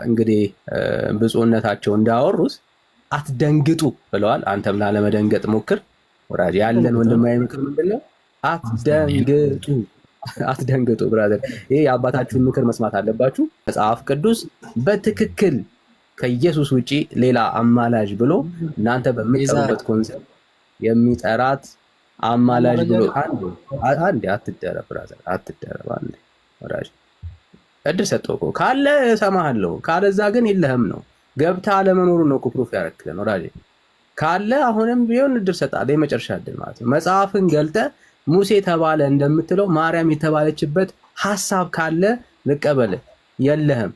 እንግዲህ ብፁዕነታቸው እንዳወሩት አትደንግጡ ብለዋል። አንተም ላለመደንገጥ ሞክር ወዳጅ። ያለን ወንድማዊ ምክር ምንድነው? አትደንግጡ፣ አትደንግጡ ብራዘር። ይሄ የአባታችሁን ምክር መስማት አለባችሁ። መጽሐፍ ቅዱስ በትክክል ከኢየሱስ ውጪ ሌላ አማላጅ ብሎ እናንተ በምትጠሩበት ኮንሰፕት የሚጠራት አማላጅ ብሎ አንዴ አትደረብ ብራዘር፣ አትደረብ። አንዴ ወዳጅ እድል ሰጠው እኮ ካለ እሰማሃለሁ፣ ካለዛ ግን የለህም ነው። ገብታ አለመኖሩ ነው እኮ ፕሩፍ ያደረክልን ወዳጅ። ካለ አሁንም ቢሆን እድል ሰጣለ፣ የመጨረሻ እድል ማለት ነው። መጽሐፍን ገልጠ ሙሴ ተባለ እንደምትለው ማርያም የተባለችበት ሐሳብ ካለ ልቀበል። የለህም።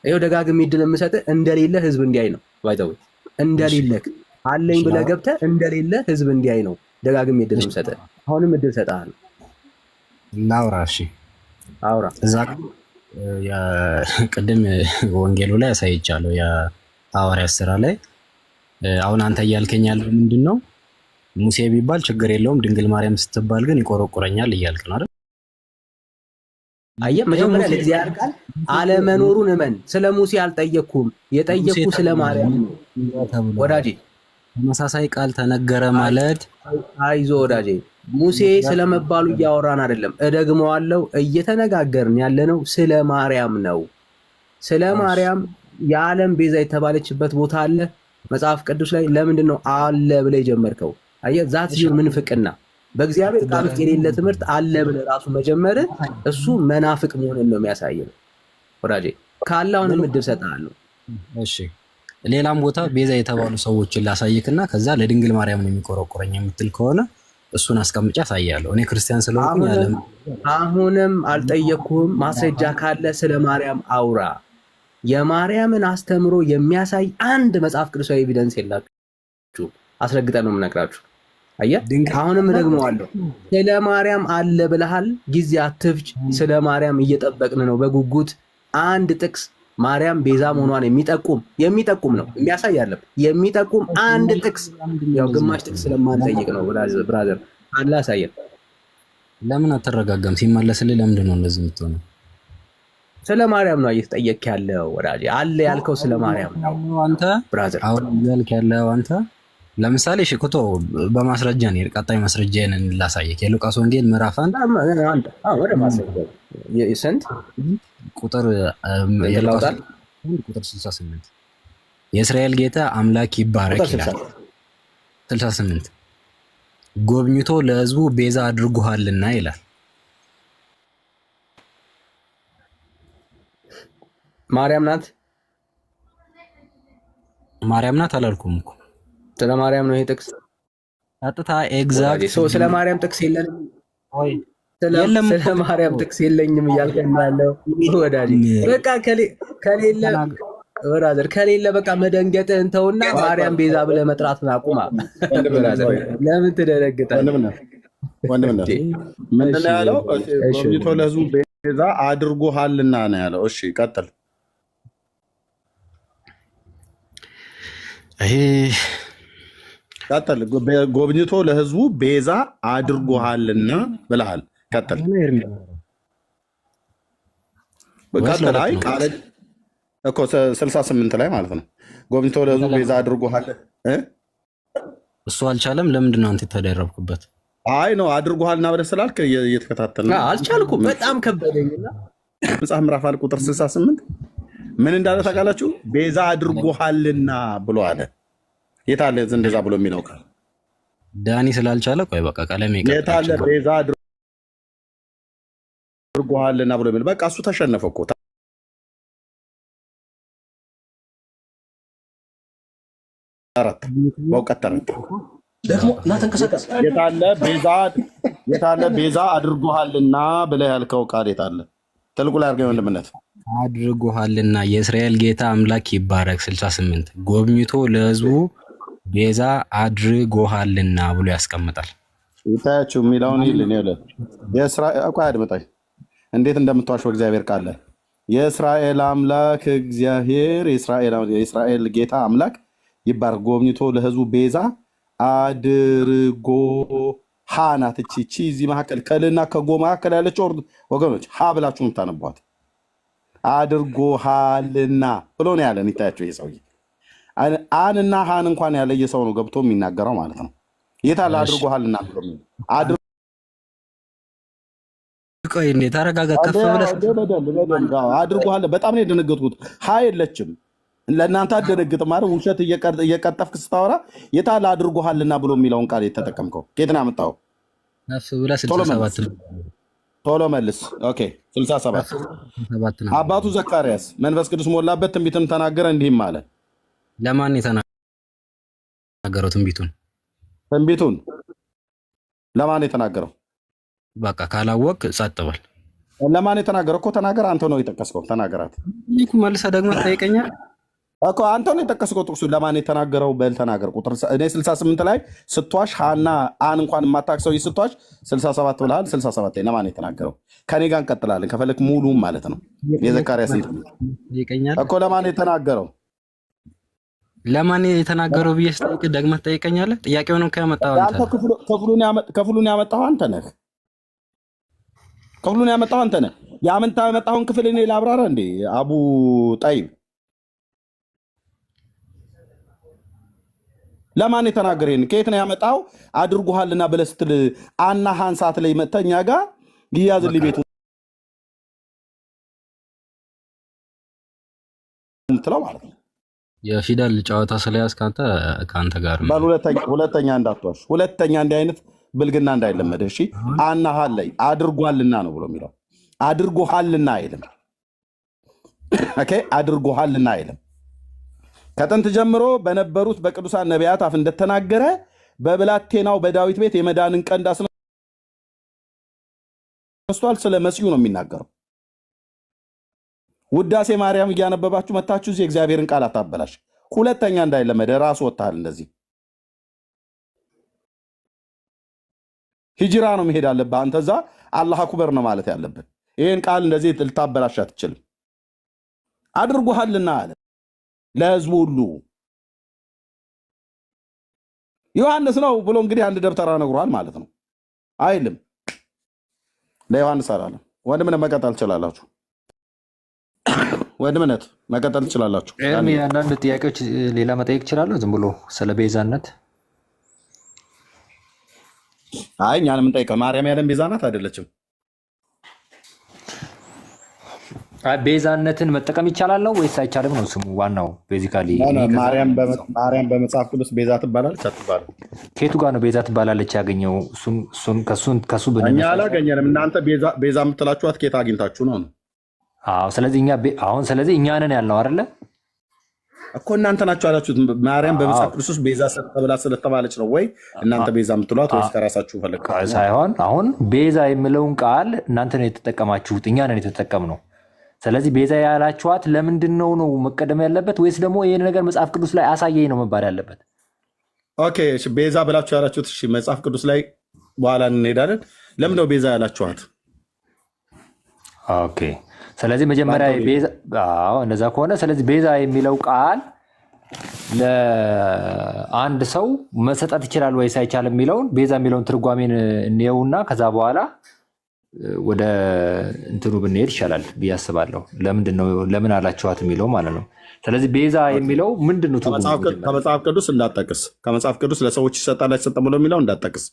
ይኸው ደጋግሜ እድል የምሰጥህ እንደሌለ ህዝብ እንዲያይ ነው። ባይተው እንደሌለ አለኝ ብለህ ገብተህ እንደሌለ ህዝብ እንዲያይ ነው ደጋግሜ እድል የምሰጥህ። አሁንም እድል ሰጥሃለሁ። እናውራ። እሺ አውራ። እዛ ቅድም ወንጌሉ ላይ ያሳይቻለሁ የሐዋርያት ሥራ ላይ። አሁን አንተ እያልከኝ ያለው ምንድን ነው? ሙሴ ቢባል ችግር የለውም፣ ድንግል ማርያም ስትባል ግን ይቆረቁረኛል እያልክ ነው አይደል? አየህ፣ መጀመሪያ ለእግዚአብሔር ቃል አለመኖሩን እመን። ስለ ሙሴ አልጠየቅኩም፣ የጠየቅኩ ስለ ማርያም ነው ወዳጄ። ተመሳሳይ ቃል ተነገረ ማለት አይዞ ወዳጄ፣ ሙሴ ስለመባሉ እያወራን አይደለም። እደግመዋለሁ፣ እየተነጋገርን ያለነው ስለ ማርያም ነው። ስለ ማርያም የዓለም ቤዛ የተባለችበት ቦታ አለ መጽሐፍ ቅዱስ ላይ። ለምንድን ነው አለ ብለህ የጀመርከው? አየህ፣ ዛት ይሁን ምንፍቅና በእግዚአብሔር ቃል ውስጥ የሌለ ትምህርት አለ ብለህ ራሱ መጀመር እሱ መናፍቅ መሆንን ነው የሚያሳየው ወዳጄ። ካለ አሁንም እድል ሰጥሃለሁ። እሺ፣ ሌላም ቦታ ቤዛ የተባሉ ሰዎችን ላሳይክና ከዛ ለድንግል ማርያም ነው የሚቆረቆረኝ የምትል ከሆነ እሱን አስቀምጬ አሳያለሁ። እኔ ክርስቲያን ስለሆንኩኝ ያለም አሁንም አልጠየቅኩም። ማስረጃ ካለ ስለ ማርያም አውራ። የማርያምን አስተምሮ የሚያሳይ አንድ መጽሐፍ ቅዱሳዊ ኤቪደንስ የላችሁ። አስረግጠን ነው የምነግራችሁ። አየህ፣ አሁንም እደግመዋለሁ። ስለ ማርያም አለ ብለሃል፣ ጊዜ አትፍጅ። ስለ ማርያም እየጠበቅን ነው በጉጉት። አንድ ጥቅስ ማርያም ቤዛ መሆኗን የሚጠቁም ነው፣ የሚያሳይ አይደለም፣ የሚጠቁም አንድ ጥቅስ። ያው ግማሽ ጥቅስ ስለማንጠይቅ ነው ብራዘር። አለ አሳየን። ለምን አትረጋጋም? ሲመለስልህ ለምንድን ነው እንደዚህ የምትሆነው? ስለ ማርያም ነው እየተጠየቅ ያለው ወዳጄ። አለ ያልከው ስለ ማርያም ነው አንተ ብራዘር። አሁን እያልክ ያለው አንተ ለምሳሌ ሽኩቶ በማስረጃ ነው። ቀጣይ ማስረጃን ላሳየክ። የሉቃስ ወንጌል ምዕራፍ 1 ወደ ማስረጃ ስንት ቁጥር የላውጣል? ቁጥር 68 የእስራኤል ጌታ አምላክ ይባረክ ይላል። 68 ጎብኝቶ ለሕዝቡ ቤዛ አድርጎሃልና ይላል። ማርያም ናት? ማርያም ናት አላልኩም እኮ። ስለ ማርያም ነው ይሄ ጥቅስ። ቀጥታ ኤግዛክት ስለ ማርያም ጥቅስ የለንም ወይ? ስለ ማርያም ጥቅስ የለኝም እያልከኝ ያለው ወዳጅ። በቃ ከሌለ ብራዘር፣ ከሌለ በቃ መደንገጥህን ተውና ማርያም ቤዛ ብለህ መጥራትን አቁማ። ብራዘር ለምን ትደነግጣለህ? ወንድምነት ምንድን ነው ያለው? ጎብኝቶ ለሕዝቡ ቤዛ አድርጎሃልና ነው ያለው። እሺ ቀጥል። ይሄ ቀጥል። ጎብኝቶ ለሕዝቡ ቤዛ አድርጎሃልና ብለሃል። ቀጥል። ቀጥል። አይ ቃል እኮ 68 ላይ ማለት ነው። ጎብኝቶ ለሕዝቡ ቤዛ አድርጎሃል። እሱ አልቻለም። ለምንድን ነው አንተ የተደረብክበት? አይ ነው አድርጎሃልና ብለህ ስላልክ እየተከታተል ነው። አልቻልኩም፣ በጣም ከበደኝና መጽሐፍ ምዕራፍ አንድ ቁጥር 68 ምን እንዳለ ታውቃላችሁ? ቤዛ አድርጎሃልና ብሎ አለ። የት አለ እንደዛ ብሎ የሚለው ቃል? ዳኒ ስላልቻለ ቆይ በቃ ቀለም ይቀር። የት አለ ቤዛ አድርጎሃልና ብሎ የሚለው? በቃ እሱ ተሸነፈ እኮ። በእውቀት ተረታ ደግሞ እና ተንቀሳቀስ። የታለ ቤዛ አድርጎሃልና ብለህ ያልከው ቃል የታለ? ትልቁ ላይ አድርገህ ወንድምነት አድርጎሃልና የእስራኤል ጌታ አምላክ ይባረክ 68 ጎብኝቶ ለሕዝቡ ቤዛ አድርጎሃልና ብሎ ያስቀምጣል። ይታያችሁ የሚለውን ይልን ይለ ቆይ አድምጠኝ፣ እንዴት እንደምትዋሽ በእግዚአብሔር ቃል ላይ የእስራኤል አምላክ እግዚአብሔር የእስራኤል ጌታ አምላክ ይባረክ ጎብኝቶ ለሕዝቡ ቤዛ አድርጎ ሃናት እቺ እዚህ መካከል ከልና ከጎ መካከል ያለችው ወገኖች ሀ ብላችሁ የምታነቧት አድርጎሃልና ብሎ ነው ያለን። ይታያቸው ይህ ሰውዬ አንና ሃን እንኳን ያለየ ሰው ነው ገብቶ የሚናገረው ማለት ነው። የታለ አድርጎሃልና ብሎ ቆይ እንዴ ተረጋጋ። ከፍ ብለህ አድርጎሃል። በጣም ነው የደነገጥኩት። ሀ የለችም ለእናንተ አደነግጥ ማለት ውሸት እየቀጠፍክ ስታወራ የታለ አድርጎሃልና ብሎ የሚለውን ቃል የተጠቀምከው ከየት ነው ያመጣኸው? ከፍ ብለህ 67 ቶሎ መልስ። ኦኬ 67 አባቱ ዘካርያስ መንፈስ ቅዱስ ሞላበት፣ ትንቢትም ተናገረ፣ እንዲህም አለ። ለማን የተናገረው ትንቢቱን? ትንቢቱን ለማን የተናገረው? በቃ ካላወቅ ጸጥ በል። ለማን የተናገረው እኮ ተናገር። አንተ ነው የጠቀስከው። ተናገራት እኮ መልሰህ ደግሞ ትጠይቀኛል እኮ አንተ ነው የጠቀስከው። ጥቅሱ ለማን የተናገረው በል ተናገር። ቁጥር እኔ 68 ላይ ስትዋሽ ሃና አን እንኳን የማታክሰው ስትዋሽ 67 ብለሃል። 67 ላይ ለማን የተናገረው? ከኔ ጋር እንቀጥላለን ከፈለክ ሙሉም ማለት ነው። የዘካርያስ ይቀኛል እኮ ለማን የተናገረው? ለማን የተናገረው ብዬ ስጠይቅ ደግመህ ትጠይቀኛለህ። ጥያቄውን ከመጣው አንተ ክፍሉን ያመጣኸው አንተ ነህ። ክፍሉን ያመጣኸው አንተ ነህ። ያመጣኸውን ክፍል እኔ ላብራራ እንዴ? አቡ ጠይብ ለማን የተናገረ? ከየት ነው ያመጣው? አድርጎሃልና ብለህ ስትል አና ሃን ሰዓት ላይ መተኛ ጋር ይያዝልኝ ቤቱ ምትለው ማለት ነው። የፊደል ጨዋታ ስለያዝ ከአንተ ጋር ነው። ሁለተኛ እንዳትዋሽ፣ ሁለተኛ እንዲህ አይነት ብልግና እንዳይለመደ። እሺ አና ሃን ላይ አድርጓልና ነው ብሎ የሚለው አድርጎሃልና አይልም። ኦኬ አድርጎሃልና አይልም። ከጥንት ጀምሮ በነበሩት በቅዱሳን ነቢያት አፍ እንደተናገረ በብላቴናው በዳዊት ቤት የመዳንን ቀንድ አስነስቷል። ስለ መሲሁ ነው የሚናገረው። ውዳሴ ማርያም እያነበባችሁ መታችሁ እዚህ እግዚአብሔርን ቃል አታበላሽ። ሁለተኛ እንዳይለመደ ራሱ ወጥተሃል። እንደዚህ ሂጅራ ነው መሄድ አለብህ አንተ። እዛ አላህ አክበር ነው ማለት ያለብን። ይህን ቃል እንደዚህ ልታበላሽ አትችልም። አድርጎሃልና አለ ለህዝቡ ሁሉ። ዮሐንስ ነው ብሎ እንግዲህ አንድ ደብተራ ነግሯል ማለት ነው አይልም። ለዮሐንስ አላለም። ወንድምነት መቀጠል ትችላላችሁ። ወንድምነት መቀጠል ትችላላችሁ። አንዳንድ ጥያቄዎች ሌላ መጠየቅ እችላለሁ? ዝም ብሎ ስለ ቤዛነት። አይ እኛን የምንጠይቀው ማርያም ያለን ቤዛናት አይደለችም። ቤዛነትን መጠቀም ይቻላል ነው ወይስ አይቻልም ነው ስሙ? ዋናው ቤዚካሊ ማርያም በመጽሐፍ ቅዱስ ቤዛ ትባላለች አትባልም? ከየቱ ጋር ነው ቤዛ ትባላለች ያገኘው? ከሱ እኛ አላገኘንም። እናንተ ቤዛ የምትላችኋት ከየት አግኝታችሁ ነው? ስለዚህ እኛ ነን ያልነው አይደለ እኮ እናንተ ናችሁ ያላችሁት። ማርያም በመጽሐፍ ቅዱስ ቤዛ ተብላ ስለተባለች ነው ወይ እናንተ ቤዛ የምትሏት ወይስ ከራሳችሁ ፈለግ ሳይሆን? አሁን ቤዛ የሚለውን ቃል እናንተ ነው የተጠቀማችሁት፣ እኛ ነን የተጠቀምነው። ስለዚህ ቤዛ ያላችኋት ለምንድን ነው መቀደም ያለበት? ወይስ ደግሞ ይህን ነገር መጽሐፍ ቅዱስ ላይ አሳየኝ ነው መባል ያለበት? ኦኬ ቤዛ ብላችሁ ያላችሁት እሺ፣ መጽሐፍ ቅዱስ ላይ በኋላ እንሄዳለን። ለምን ነው ቤዛ ያላችኋት? ኦኬ ስለዚህ መጀመሪያ እንደዛ ከሆነ ስለዚህ ቤዛ የሚለው ቃል ለአንድ ሰው መሰጠት ይችላል ወይስ አይቻልም የሚለውን ቤዛ የሚለውን ትርጓሜን እንየውና ከዛ በኋላ ወደ እንትኑ ብንሄድ ይሻላል ብዬ አስባለሁ። ለምን አላችኋት የሚለው ማለት ነው። ስለዚህ ቤዛ የሚለው ምንድን ነው? ከመጽሐፍ ቅዱስ እንዳጠቅስ፣ ከመጽሐፍ ቅዱስ ለሰዎች ይሰጣል አይሰጥም ብሎ የሚለው እንዳጠቅስ።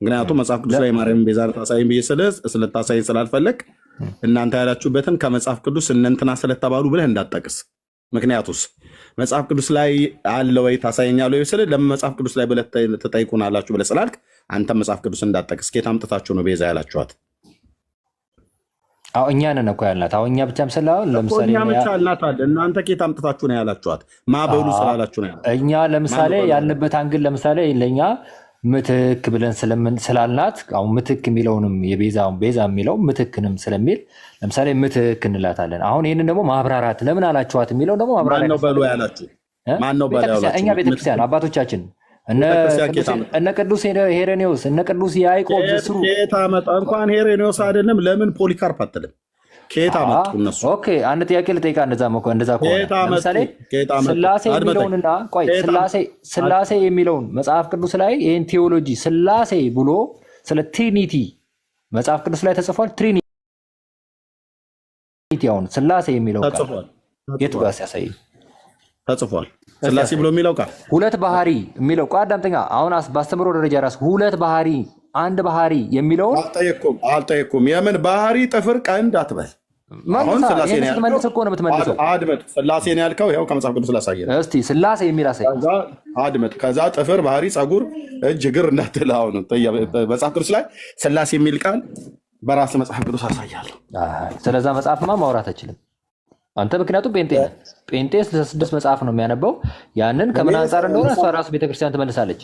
ምክንያቱም መጽሐፍ ቅዱስ ላይ ማርያም ቤዛ ታሳይን ብዬ ስለታሳይን ስላልፈለግ እናንተ ያላችሁበትን ከመጽሐፍ ቅዱስ እነንትና ስለተባሉ ብለህ እንዳጠቅስ። ምክንያቱስ መጽሐፍ ቅዱስ ላይ አለ ወይ ታሳየኛለህ ወይ ስለ ለምን መጽሐፍ ቅዱስ ላይ ብለህ ትጠይቁናላችሁ ብለህ ስላልክ አንተ መጽሐፍ ቅዱስ እንዳጠቅስ። ከየት አምጥታችሁ ነው ቤዛ ያላችኋት? እኛ ነን እኮ ያልናት። እኛ ብቻም ስላል ለምሳሌ እኛ ብቻ አልናት አለ። እናንተ ከየት አምጥታችሁ ነው ያላችኋት? ማበሉ ስላላችሁ ነው። እኛ ለምሳሌ ያልንበት አንግል ለምሳሌ ለኛ ምትክ ብለን ስላልናት አሁን ምትክ የሚለውንም የቤዛውን ቤዛ የሚለው ምትክንም ስለሚል ለምሳሌ ምትክ እንላታለን። አሁን ይህንን ደግሞ ማብራራት ለምን አላችኋት የሚለው ደግሞ ማብራራት ማነው በሉ ያላችሁ? ማነው በሉ ያላችሁ? እኛ ቤተክርስቲያን አባቶቻችን እነ ቅዱስ ሄሬኔዎስ እነ ቅዱስ ያዕቆብ ዝስሩ ከየት አመጣ? እንኳን ሄሬኔዎስ አይደለም ለምን ፖሊካርፕ አትልም? ከየት አመጡ እነሱ? ኦኬ አንድ ጥያቄ ልጠይቃ። እንደዛ ከሆነ ለምሳሌ ስላሴ የሚለውንና ቆይ ስላሴ የሚለውን መጽሐፍ ቅዱስ ላይ ይህን ቴዎሎጂ ስላሴ ብሎ ስለ ትሪኒቲ መጽሐፍ ቅዱስ ላይ ተጽፏል። ትሪኒቲ አሁን ስላሴ የሚለው ቃል ተጽፏል። የቱ ጋር ሲያሳይ ተጽፏል? ስላሴ ብሎ የሚለው ቃል ሁለት ባህሪ የሚለው ቃል አዳምጠኛ። አሁን በአስተምሮ ደረጃ ራሱ ሁለት ባህሪ አንድ ባህሪ የሚለውን አልጠየኩም። የምን ባህሪ ጥፍር ቀንድ አትበል። አሁን ስላሴ ነው ያልከው እኮ ነው የምትመልሰው። አድመጥ። ስላሴ ነው ያልከው ይኸው ከመጽሐፍ ቅዱስ ላሳየህ። እስቲ ስላሴ የሚል አሳይ። አድመጥ። ከዛ ጥፍር፣ ባህሪ፣ ጸጉር፣ እጅ፣ እግር እንዳትል። አሁን መጽሐፍ ቅዱስ ላይ ስላሴ የሚል ቃል በራስ መጽሐፍ ቅዱስ አሳያለሁ። ስለዛ መጽሐፍማ ማውራት አይችልም አንተ፣ ምክንያቱም ጴንጤ ነህ። ጴንጤ 66 መጽሐፍ ነው የሚያነበው። ያንን ከምን አንጻር እንደሆነ እሷ ራሱ ቤተክርስቲያን ትመልሳለች።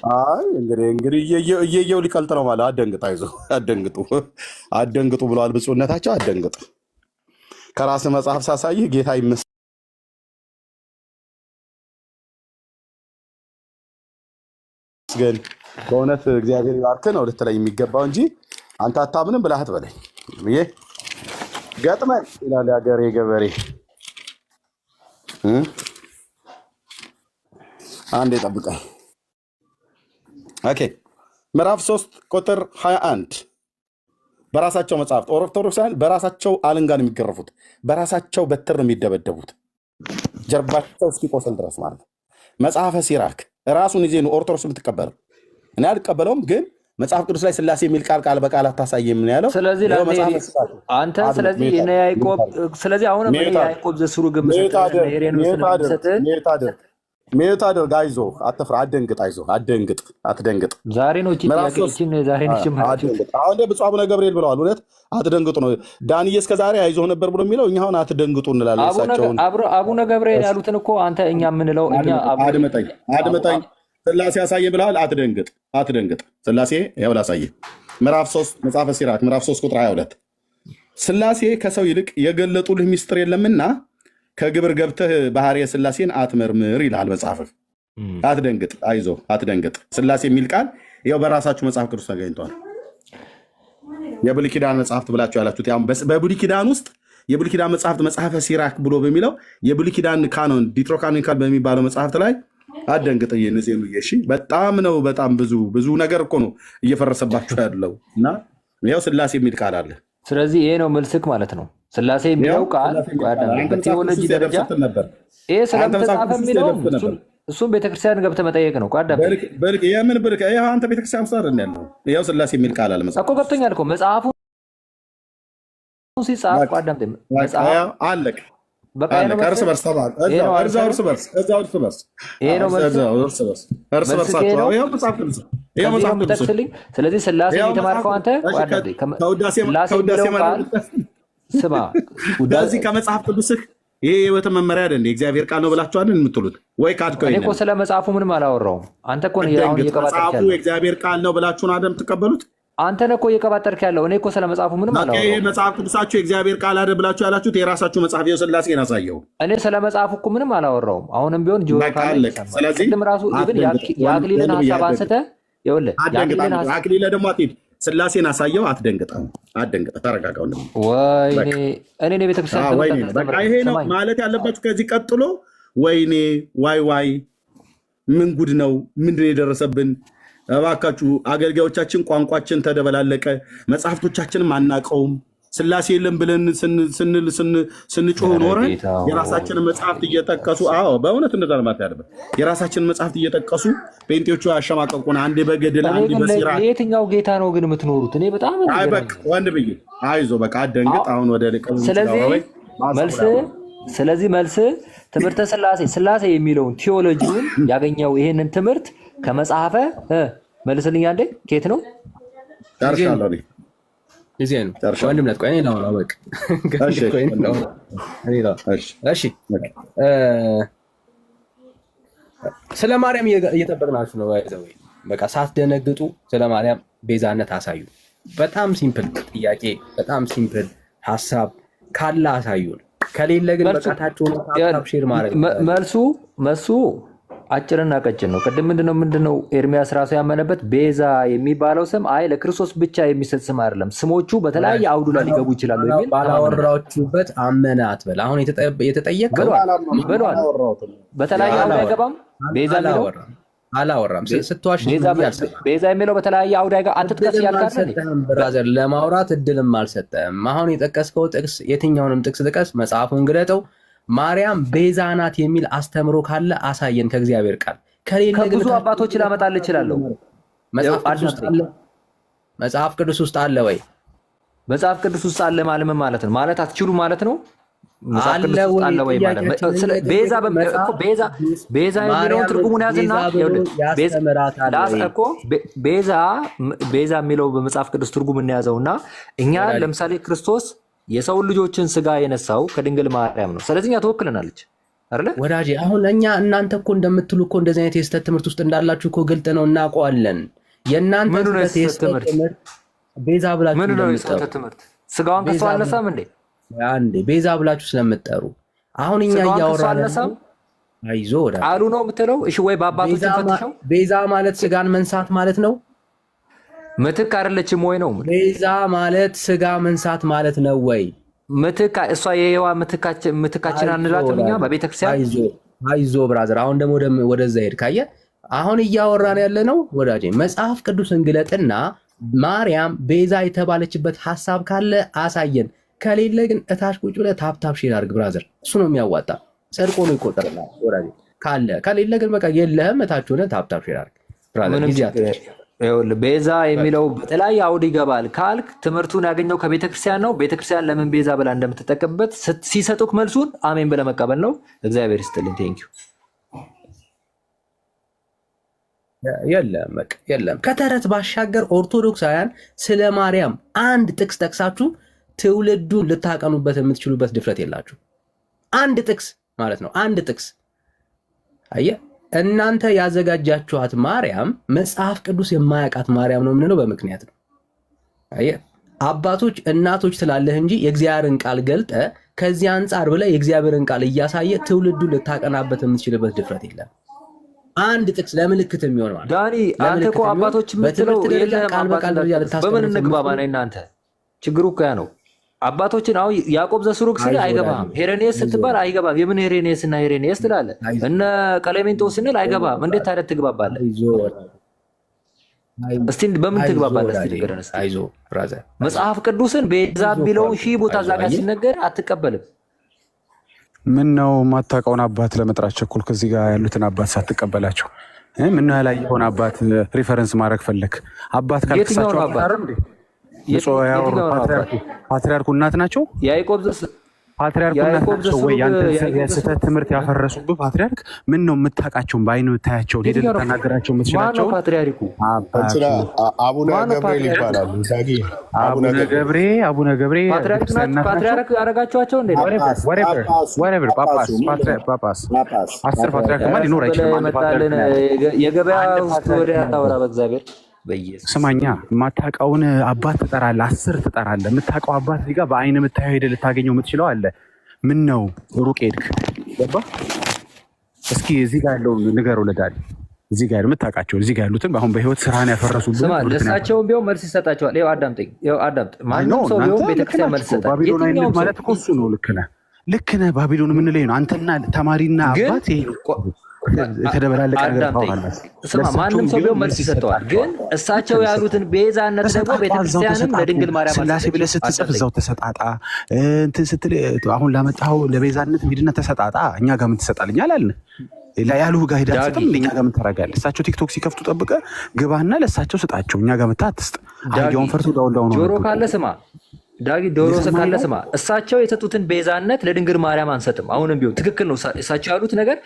እንግዲህ እየየው ሊቀልጥ ነው ማለት አደንግጥ፣ አይዞህ፣ አደንግጡ ብለዋል ብፁዕነታቸው። አደንግጥ። ከራስ መጽሐፍ ሳሳይህ ጌታ ይመስገን በእውነት እግዚአብሔር ይባርክህ ነው ልትለኝ የሚገባው እንጂ አንተ አታምንም ብለህ አትበለኝ ብዬ ገጥመን ይላል የሀገሬ ገበሬ። አንዴ ጠብቀኝ። ኦኬ ምዕራፍ 3 ቁጥር 21 በራሳቸው መጽሐፍት ኦርቶዶክሳውያን በራሳቸው አለንጋን የሚገረፉት በራሳቸው በትር ነው የሚደበደቡት ጀርባቸው እስኪቆስል ድረስ ማለት ነው። መጽሐፈ ሲራክ ራሱን ይዜ ነው ኦርቶዶክስ የምትቀበለው። እኔ አልቀበለውም፣ ግን መጽሐፍ ቅዱስ ላይ ስላሴ የሚል ቃል በቃል አታሳየም ነው ያለው። ስለዚህ አንተ ስለዚህ አሁን ያዕቆብ ዘስሩግ ሜት አድርግ። አይዞህ፣ አትፍራ፣ አትደንግጥ። አይዞህ፣ አትደንግጥ። ዛሬ ነው አሁን ብፁዕ አቡነ ገብርኤል ብለዋል። እውነት አትደንግጡ ነው። ዳንዬ እስከ ዛሬ አይዞህ ነበር ብሎ የሚለው እኛ አሁን አትደንግጡ እንላለን። እሳቸውን አቡነ ገብርኤል ያሉትን እኮ አንተ እኛ የምንለው አድምጠኝ። ስላሴ ያሳየ ብለዋል። አትደንግጥ። ስላሴ ያው ላሳየ። ምዕራፍ 3 መጽሐፈ ሲራክ ምዕራፍ 3 ቁጥር 22 ስላሴ ከሰው ይልቅ የገለጡልህ ሚስጥር የለምና ከግብር ገብተህ ባህርየ ስላሴን አትመርምር ይልሃል መጽሐፍህ። አትደንግጥ፣ አይዞህ፣ አትደንግጥ። ስላሴ የሚል ቃል ያው በራሳችሁ መጽሐፍ ቅዱስ ተገኝቷል። የብሉይ ኪዳን መጽሐፍት ብላችሁ ያላችሁት በብሉይ ኪዳን ውስጥ የብሉይ ኪዳን መጽሐፍት መጽሐፈ ሲራክ ብሎ በሚለው የብሉይ ኪዳን ካኖን ዲትሮካኖኒካል በሚባለው መጽሐፍት ላይ አትደንግጥ። እነዚህ እሺ፣ በጣም ብዙ ነገር እኮ ነው እየፈረሰባችሁ ያለው እና ያው ስላሴ የሚል ቃል አለ። ስለዚህ ይሄ ነው መልስክ ማለት ነው። ስላሴ የሚለው ቃል በቴዎሎጂ ደረጃ ይሄ ስለተጻፈ የሚለው እሱም ቤተክርስቲያን ገብተህ መጠየቅ ነው። የምን ብርቅ አንተ ቤተክርስቲያን ውስጥ አይደል ያለው? ያው ስላሴ የሚል ቃል አለ መጽሐፍ እኮ ገብቶኛል እኮ መጽሐፉ ሲጻፍ አለቅ እርስ በርስ ተባል እርስ በርስ። ስለዚህ ስላሴ የተማርከው አንተ ስማ፣ ከዚህ ከመጽሐፍ ቅዱስህ ይሄ የህይወት መመሪያ አይደል? የእግዚአብሔር ቃል ነው ብላችኋል የምትሉት ወይ? ካድከው እኮ ስለ መጽሐፉ ምንም አላወራውም። አንተ እኮ መጽሐፉ የእግዚአብሔር ቃል ነው ብላችሁን አይደል የምትቀበሉት? አንተ ነህ እኮ እየቀባጠርክ ያለው። እኔ እኮ ስለ መጽሐፉ ምንም አላወራሁም። ይሄ መጽሐፍ ቅዱሳችሁ የእግዚአብሔር ቃል አይደል ብላችሁ ያላችሁት የራሳችሁ መጽሐፍ የስላሴን አሳየው። እኔ ስለ መጽሐፉ እኮ ምንም አላወራሁም። አሁንም ቢሆን ቅድም ራሱ የአክሊልን ሀሳብ አንስተህ ይኸውልህ፣ አክሊለ ደግሞ አትሄድ ስላሴን አሳየው። አትደንግጥ፣ ተረጋጋ። ወይኔ እኔ ቤተክርስቲያን በቃ ይሄ ነው ማለት ያለባችሁ። ከዚህ ቀጥሎ ወይኔ ዋይ ምን ጉድ ነው? ምንድን የደረሰብን? እባካችሁ አገልጋዮቻችን ቋንቋችን ተደበላለቀ፣ መጽሐፍቶቻችንም አናቀውም። ስላሴ የለም ብለን ስንጮህ ኖረን የራሳችንን መጽሐፍት እየጠቀሱ በእውነት እንደዛ ማለት ያለበት የራሳችንን መጽሐፍት እየጠቀሱ ጴንጤዎቹ ያሸማቀቁን። አንዴ በገድል አንዴ በሲራክ። የትኛው ጌታ ነው ግን የምትኖሩት? እኔ በጣም ወንድ ብዬ አይዞህ በቃ አትደንግጥ። አሁን ወደ ስለዚህ መልስ ትምህርተ ስላሴ የሚለውን ቴዎሎጂውን ያገኘው ይሄንን ትምህርት ከመጽሐፈ መልስልኝ አንዴ። ከየት ነው? ጨርሻለሁ። እዚህ ነው ወንድምነት። ቆይ ነው አወቅ። እሺ ስለ ማርያም እየጠበቅናችሁ ነው። በቃ ሳትደነግጡ ስለ ማርያም ቤዛነት አሳዩ። በጣም ሲምፕል ጥያቄ፣ በጣም ሲምፕል ሀሳብ ካለ አሳዩን። ከሌለ ግን በቃታችሁን ሼር ማድረግ መልሱ አጭርና ቀጭን ነው። ቅድም ምንድነው ኤርሚያስ ራሱ ያመነበት ቤዛ የሚባለው ስም ለክርስቶስ ብቻ የሚሰጥ ስም አይደለም። ስሞቹ በተለያየ አውዱ ላይ ሊገቡ ይችላሉ የሚል ባላወራችሁበት አመነ አትበል። አሁን የተጠየቀው በተለያየ አውዱ አይገባም። ቤዛ የሚለው አላወራም። ስትዋሽ ቤዛ የሚለው በተለያየ አውዳ ጋር አትጥቀስ ያልካል ብራዘር፣ ለማውራት እድልም አልሰጠም። አሁን የጠቀስከው ጥቅስ የትኛውንም ጥቅስ ጥቀስ፣ መጽሐፉን ግለጠው። ማርያም ቤዛ ናት የሚል አስተምሮ ካለ አሳየን ከእግዚአብሔር ቃል። ከሌለ ግን ብዙ አባቶች ላመጣልህ እችላለሁ። መጽሐፍ ቅዱስ ውስጥ አለ ወይ? መጽሐፍ ቅዱስ ውስጥ አለ ማለት ምን ማለት ነው? ማለት አትችሉ ማለት ነው? መጽሐፍ ቅዱስ ውስጥ አለ ወይ ማለት ቤዛ የሚለውን ትርጉሙን ያዝና ቤዛ የሚለው በመጽሐፍ ቅዱስ ትርጉም እንያዘውና እኛ ለምሳሌ ክርስቶስ የሰውን ልጆችን ስጋ የነሳው ከድንግል ማርያም ነው። ስለዚህ እኛ ተወክለናለች አይደለ ወዳጄ? አሁን እኛ እናንተ እኮ እንደምትሉ እኮ እንደዚህ አይነት የስተት ትምህርት ውስጥ እንዳላችሁ እኮ ግልጥ ነው፣ እናውቀዋለን። የእናንተ የስተት ትምህርት ቤዛ ብላችሁ ምን ነው የስተት ትምህርት? ስጋዋን ከሷ አልነሳም እንዴ? አንዴ ቤዛ ብላችሁ ስለምትጠሩ አሁን እኛ እያወራን አይዞ ወዳጄ ቃሉ ነው የምትለው። እሺ ወይ በአባቶች ፈትሸው ቤዛ ማለት ስጋን መንሳት ማለት ነው። ምትክ አይደለችም ወይ ነው? ቤዛ ማለት ስጋ መንሳት ማለት ነው ወይ? ምትክ እሷ የሔዋ ምትካችን አንላትም እኛ በቤተክርስቲያን። አይዞ ብራዘር፣ አሁን ደግሞ ወደዛ ሄድ ካየ አሁን እያወራን ያለ ነው ወዳጄ። መጽሐፍ ቅዱስን ግለጥና ማርያም ቤዛ የተባለችበት ሐሳብ ካለ አሳየን። ከሌለ ግን እታች ቁጭ ብለህ ታፕታፕ ሼር አድርግ ብራዘር፣ እሱ ነው የሚያዋጣ። ጽድቆ ነው ይቆጠርልሃል ወዳጄ። ካለ ከሌለ ግን በቃ የለህም፣ እታች ሆነህ ታፕታፕ ሼር አድርግ ብራዘር። ቤዛ የሚለው በተለያየ አውድ ይገባል ካልክ ትምህርቱን ያገኘው ከቤተክርስቲያን ነው። ቤተክርስቲያን ለምን ቤዛ ብላ እንደምትጠቀምበት ሲሰጡክ መልሱን አሜን ብለህ መቀበል ነው። እግዚአብሔር ይስጥልኝ። ቴንኪው። የለም ከተረት ባሻገር ኦርቶዶክሳውያን ስለ ማርያም አንድ ጥቅስ ጠቅሳችሁ ትውልዱን ልታቀኑበት የምትችሉበት ድፍረት የላችሁ። አንድ ጥቅስ ማለት ነው፣ አንድ ጥቅስ። አየህ፣ እናንተ ያዘጋጃችኋት ማርያም መጽሐፍ ቅዱስ የማያውቃት ማርያም ነው የምንለው በምክንያት ነው። አየህ፣ አባቶች እናቶች ትላለህ እንጂ የእግዚአብሔርን ቃል ገልጠ ከዚህ አንጻር ብለህ የእግዚአብሔርን ቃል እያሳየ ትውልዱን ልታቀናበት የምትችልበት ድፍረት የለም። አንድ ጥቅስ ለምልክት የሚሆን ማለት ዳኒ፣ አንተ እኮ አባቶች የምትለው ቃል በቃል ደረጃ ልታስተምር በምን እንግባባ ነው እናንተ? ችግሩ እኮ ያ ነው። አባቶችን አሁን ያዕቆብ ዘስሩግ ሲል አይገባም። ሄሬኔስ ስትባል አይገባም። የምን ሄሬኔስ እና ሄሬኔስ ትላለህ? እነ ቀሌሜንጦስ ስንል አይገባም። እንዴት ታዲያ ትግባባለህ? እስቲ በምን ትግባባለህ? እስቲ ንገረን። መጽሐፍ ቅዱስን ቤዛ ቢለውን ሺህ ቦታ እዛ ጋር ሲነገር አትቀበልም። ምን ነው የማታውቀውን አባት ለመጥራት ቸኩል? ከዚህ ጋር ያሉትን አባት ሳትቀበላቸው ምን ነው ያላየኸውን አባት ሪፈረንስ ማድረግ ፈለግ? አባት ካልክሳቸው ፓትሪያርኩ እናት ናቸው። ፓትሪያርኩ እናት ናቸው ወይ? የስህተት ትምህርት ያፈረሱብህ ፓትሪያርክ ምን ነው የምታውቃቸውን በአይን የምታያቸውን ሄደህ ልታናገራቸው የምትችላቸው? ፓትሪያርኩ አቡነ ገብርኤል ይባላሉ። አቡነ ገብሬ ፓትሪያርክ ያደረጋቸዋቸው እንዴ? ጳጳስ 10 ፓትሪያርክማ ሊኖር አይችልም። የገበያ ውስጥ ወደ ያታወራ በእግዚአብሔር ስማኛ፣ የማታውቀውን አባት ትጠራለህ፣ 10 ትጠራለህ። የምታውቀው አባት እዚህ ጋር በአይን የምታየው ሄደህ ልታገኘው የምትችለው አለ። ምን ነው ሩቅ ሄድክ? ገባህ? እስኪ እዚህ ጋር ያለው ንገረው ለዳኒ። እዚህ ጋር የምታውቃቸው እዚህ ጋር ያሉትን አሁን በህይወት ስራህን ያፈረሱብህ ለእሳቸውም ቢሆን መልስ ይሰጣቸዋል። ይኸው አዳምጠኝ፣ ማንም ሰው ቢሆን ቤተክርስቲያን መልስ ይሰጣል። ባቢሎን አይነት ማለት እኮ እሱ ነው። ልክ ነህ። ባቢሎን የምንለኝ ነው። አንተና ተማሪና አባት የተደበላለቀ ነገር ማንም ሰው ቢሆን መልስ ይሰጠዋል። ግን እሳቸው ያሉትን ቤዛነት ደግሞ ቤተክርስቲያንም ለድንግል ማርያም ስላሴ ብለህ ስትጽፍ እዛው ተሰጣጣ እንትን ስትል አሁን ላመጣኸው ለቤዛነት ሂድና ተሰጣጣ። እኛ ጋር ምን ትሰጣልኛ አላልን? ያሉህ ጋር ሄዳ ስትም እኛ ጋር ምን ታደርጋለህ? እሳቸው ቲክቶክ ሲከፍቱ ጠብቀህ ግባና ለእሳቸው ስጣቸው። እኛ ጋር መታ አትስጥ። አህያውን ፈርቶ ዳውላው ነው። ጆሮ ካለ ስማ ዳጊ፣ ዶሮ ካለ ስማ። እሳቸው የሰጡትን ቤዛነት ለድንግል ማርያም አንሰጥም። አሁንም ቢሆን ትክክል ነው። እሳቸው ያሉት ነገር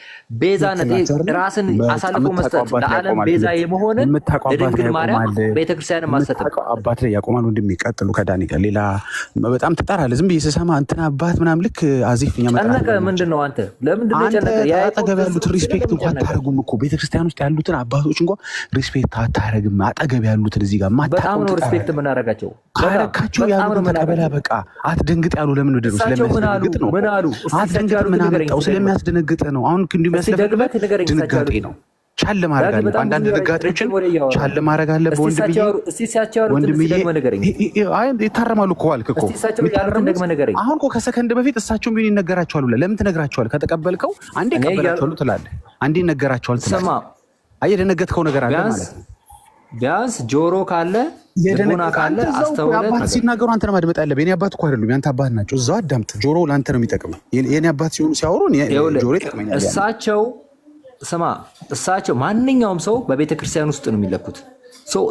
ቤዛነት ራስን አሳልፎ መስጠት ለዓለም ቤዛ የመሆንን ለድንግል ማርያም ቤተክርስቲያንም አንሰጥም። አባት ላይ ያቆማል። ወንድም ይቀጥሉ ከዳኒ ጋር ሌላ በጣም ትጠራለህ። ዝም ብዬ ስሰማ እንትን አባት ምናምን ልክ አዚፍ እኛ መጣ ጨነቀ። ምንድን ነው አንተ? ለምንድን ነው ጨነቀ? አጠገብ ያሉትን ሪስፔክት እንኳን አታደርጉም እኮ ቤተክርስቲያን ውስጥ ያሉትን አባቶች እንኳን ሪስፔክት አታደርግም። አጠገብ ያሉትን እዚህ ጋር በጣም ነው ሪስፔክት የምናደርጋቸው። ካረካቸው ያሉትን ተቀበላ በቃ አትደንግጥ ያሉ ለምን ወደዱ? ስለሚያስደነግጥ ነው። አትደንግጥ ምን አመጣው? ስለሚያስደነግጥ ነው። አሁን እንዲሁ የሚያስደነግጥ ድንጋጤ ነው። ቻል ማድረግ አለብህ። አንዳንድ ድንጋጤዎችን ቻል ማድረግ አለብህ ወንድምዬ። ይታረማሉ እኮ አልክ እኮ። አሁን እኮ ከሰከንድ በፊት እሳቸውን ቢሆን ይነገራቸዋል ብለህ ለምን ትነግራቸዋል? ከተቀበልከው አንዴ ይቀበላቸዋሉ ትላለህ፣ አንዴ ይነገራቸዋል ትላለህ። የደነገጥከው ነገር አለ ማለት ነው። ቢያንስ ጆሮ ካለ ልቦና ካለ አስተውለህ ሲናገሩ አንተ ማድመጥ ያለብህ። የኔ አባት እኮ አይደሉም ያንተ አባት ናቸው። እዛው አዳምጥ። ጆሮ ለአንተ ነው የሚጠቅመው። የኔ አባት ሲሆኑ ሲያወሩ ጆሮ ይጠቅመኛል። እሳቸው ማንኛውም ሰው በቤተክርስቲያን ውስጥ ነው የሚለኩት።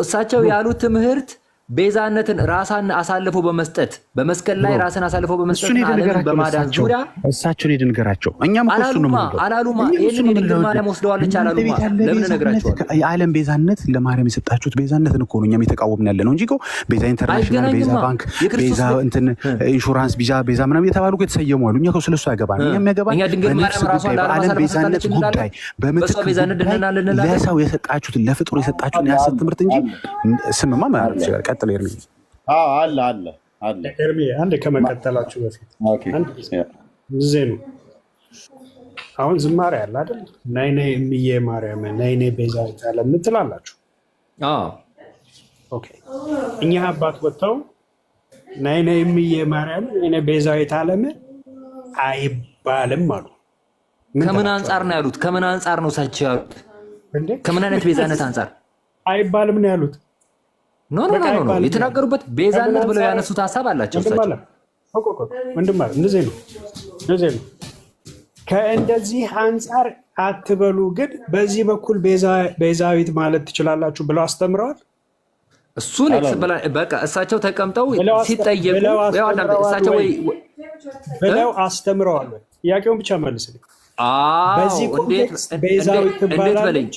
እሳቸው ያሉት ትምህርት ቤዛነትን ራሳን አሳልፎ በመስጠት በመስቀል ላይ ራስን አሳልፎ በመስጠት ዓለምን በማዳን ዙሪያ እሳቸውን ሄድንገራቸው። እኛም እኮ እሱ ነው አላሉማ። ይሄንን የድንግል ማርያም ወስደዋለች አላሉማ። ለምን እነግራቸዋለሁ? የዓለም ቤዛነት ለማርያም የሰጣችሁት ቤዛነትን እኮ ነው እኛም የተቃወምን ያለ ነው እንጂ እኮ ቤዛ ኢንተርናሽናል፣ ቤዛ ባንክ፣ ቤዛ እንትን ኢንሹራንስ፣ ቤዛ ምናምን የተባሉ እኮ የተሰየሙ አሉ። እኛ እኮ ስለሱ ያገባል። እኛ የሚያገባን በዓለም ቤዛነት ጉዳይ በምትክ ለሰው የሰጣችሁትን ለፍጡር የሰጣችሁትን የሐሰት ትምህርት እንጂ ስምማ ማለት ይችላል። አለ ኤርሚ አንድ ከመቀጠላችሁ በፊት ዜ ነው። አሁን ዝማሬ አለ አይደል? ነይ ነይ እምዬ ማርያም ነይ ነይ ቤዛዊተ ዓለም ትላላችሁ። እኛ አባት ወጥተው ነይ ነይ እምዬ ማርያም ነይ ነይ ቤዛዊተ ዓለም አይባልም አሉ። ከምን አንጻር ነው ያሉት? ከምን አንጻር ነው እሳቸው ያሉት? ከምን አይነት ቤዛነት አንጻር አይባልም ነው ያሉት? ኖ የተናገሩበት ቤዛነት ብለው ያነሱት ሀሳብ አላቸው። እንደዚህ ነው። ከእንደዚህ አንጻር አትበሉ፣ ግን በዚህ በኩል ቤዛዊት ማለት ትችላላችሁ ብለው አስተምረዋል። እሱን በቃ እሳቸው ተቀምጠው ሲጠየቁ እሳቸው ብለው አስተምረዋል። ጥያቄውን ብቻ መልስልኝ። በዚህ ኮንቴክስት ቤዛዊት ትባላለች።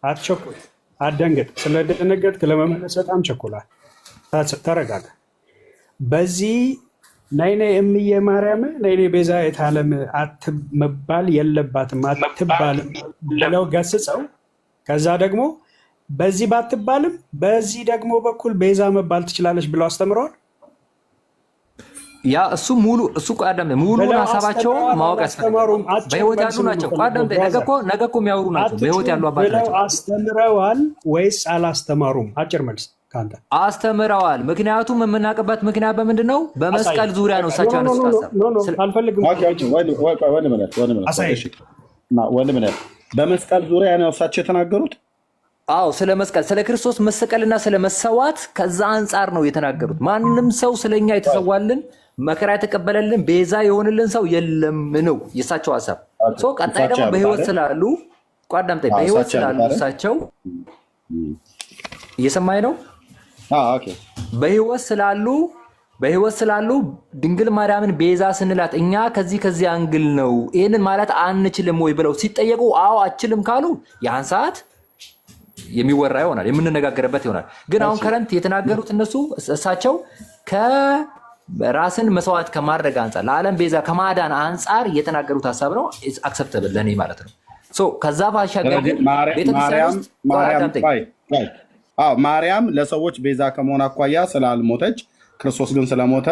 አትቸኩል፣ አትደንግጥ። ስለደነገጥክ ለመመለስ በጣም ቸኩላል። ተረጋጋ። በዚህ ነይ ነይ እምዬ ማርያም ነይ ነይ ቤዛዊተ ዓለም መባል የለባትም አትባልም ብለው ገስጸው፣ ከዛ ደግሞ በዚህ ባትባልም በዚህ ደግሞ በኩል ቤዛ መባል ትችላለች ብለው አስተምረዋል። ያ እሱ ሙሉውን ሀሳባቸውን ማወቅ ያስፈልጋል። በህይወት ያሉ ናቸው። ነገ እኮ የሚያወሩ ናቸው። በህይወት ያሉ አባት ናቸው። አስተምረዋል ወይስ አላስተማሩም? አጭር መልስ ከአንተ። አስተምረዋል። ምክንያቱም የምናውቅበት ምክንያት በምንድን ነው? በመስቀል ዙሪያ ነው እሳቸው ያነሱት ሀሳብ። አልፈልግም። በመስቀል ዙሪያ ነው እሳቸው የተናገሩት። ስለ መስቀል፣ ስለ ክርስቶስ መሰቀልና ስለ መሰዋት ከዛ አንጻር ነው የተናገሩት። ማንም ሰው ስለኛ የተሰዋልን መከራ የተቀበለልን ቤዛ የሆንልን ሰው የለም ነው የእሳቸው ሀሳብ። ቀጣይ ደግሞ በህይወት ስላሉ ቋዳምጠኝ በህይወት ስላሉ እሳቸው እየሰማኝ ነው። በህይወት ስላሉ ድንግል ማርያምን ቤዛ ስንላት እኛ ከዚህ አንግል ነው ይህንን ማለት አንችልም ወይ ብለው ሲጠየቁ አችልም ካሉ ያን ሰዓት የሚወራ ይሆናል፣ የምንነጋገርበት ይሆናል። ግን አሁን ከረንት የተናገሩት እነሱ እሳቸው ከራስን መስዋዕት ከማድረግ አንጻር ለዓለም ቤዛ ከማዳን አንጻር የተናገሩት ሀሳብ ነው። አክሰፕተብል ለእኔ ማለት ነው። ከዛ ባሻገር ማርያም ለሰዎች ቤዛ ከመሆን አኳያ ስላልሞተች ክርስቶስ ግን ስለሞተ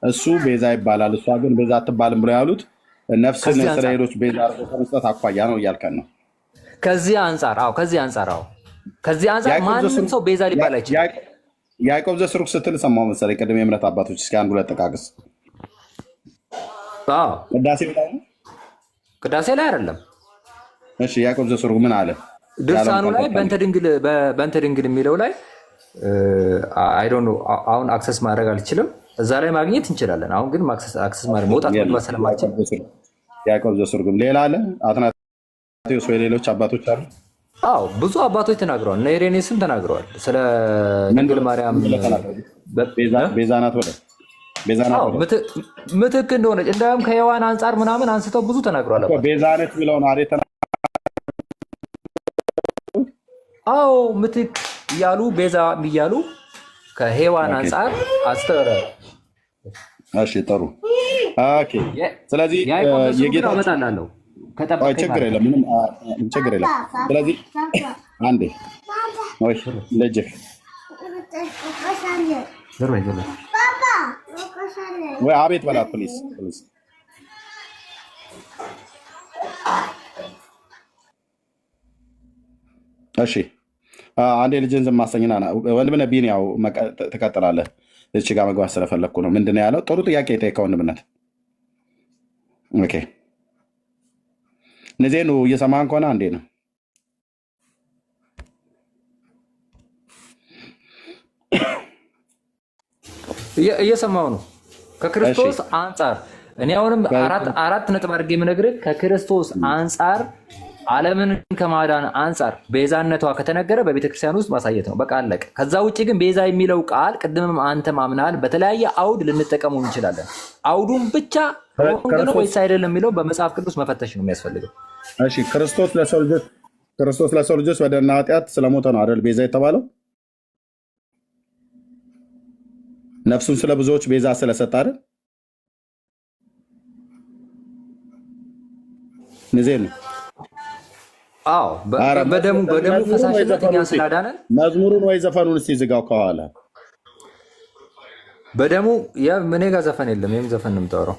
እሱ ቤዛ ይባላል፣ እሷ ግን ቤዛ አትባልም ብለው ያሉት ነፍስን ስለ ሌሎች ቤዛ አድርጎ ከመስጠት አኳያ ነው እያልከን ነው። ከዚህ አንጻር ማንም ሰው ቤዛ ሊባል አይችልም። ያዕቆብ ዘስሩግ ስትል ሰማሁ መሰለኝ ቅድም የእምነት አባቶች። እስኪ አንዱ ለጠቃቅስ። ቅዳሴ ላይ አይደለም። እሺ ያዕቆብ ዘስሩግ ምን አለ? ድርሳኑ ላይ በእንተ ድንግል የሚለው ላይ አሁን አክሰስ ማድረግ አልችልም። እዛ ላይ ማግኘት እንችላለን። አሁን ግን አክሰስ ማድረግ መውጣት መግባት ስለማልችል ያዕቆብ ዘስሩግም ሌላ አለ። አትናቴዎስ ወይ ሌሎች አባቶች አሉ? ብዙ አባቶች ተናግረዋል። እነ ኢሬኔስም ተናግረዋል ስለ ድንግል ማርያም ቤዛ ናት ምትክ እንደሆነች። እንዲያውም ከሔዋን አንጻር ምናምን አንስተው ብዙ ተናግረዋል። ቤዛ ነች ብለውን ምትክ እያሉ ቤዛ እያሉ ከሔዋን አንጻር አስተረ። እሺ ጥሩ። ስለዚህ አመጣላለሁ ችግር የለም፣ ምንም ችግር የለም። ስለዚህ አንዴ ልጅህ ወይ አቤት በላት ፕሊዝ። እሺ አንዴ ልጅን ዝም ማሰኝና ወንድምነት ቢን ያው ትቀጥላለህ። እቺ ጋር መግባት ስለፈለግኩ ነው። ምንድን ነው ያለው? ጥሩ ጥያቄ የጠየቀው ወንድምነት። ኦኬ ንዜኑ እየሰማን ከሆነ አንዴ ነው። እየሰማው ነው። ከክርስቶስ አንጻር እኔ አሁንም አራት ነጥብ አድርጌ የምነግርህ ከክርስቶስ አንጻር ዓለምን ከማዳን አንጻር ቤዛነቷ ከተነገረ በቤተክርስቲያን ውስጥ ማሳየት ነው። በቃ አለቀ። ከዛ ውጭ ግን ቤዛ የሚለው ቃል ቅድምም አንተም አምናል፣ በተለያየ አውድ ልንጠቀመው እንችላለን። አውዱም ብቻ ነው ወይስ አይደለም የሚለው በመጽሐፍ ቅዱስ መፈተሽ ነው የሚያስፈልገው። እሺ ክርስቶስ ለሰው ልጆች በደልና ኃጢአት ስለሞተ ነው አይደል ቤዛ የተባለው? ነፍሱን ስለ ብዙዎች ቤዛ ስለሰጠ አይደል? ንዜኑ አዎ በደሙ ፈሳሽነት እኛን ስላዳነን መዝሙሩን ወይ ዘፈኑን እስቲ ዝጋው ከኋላ በደሙ እኔ ጋር ዘፈን የለም። ይህም ዘፈን ነው የምታወራው።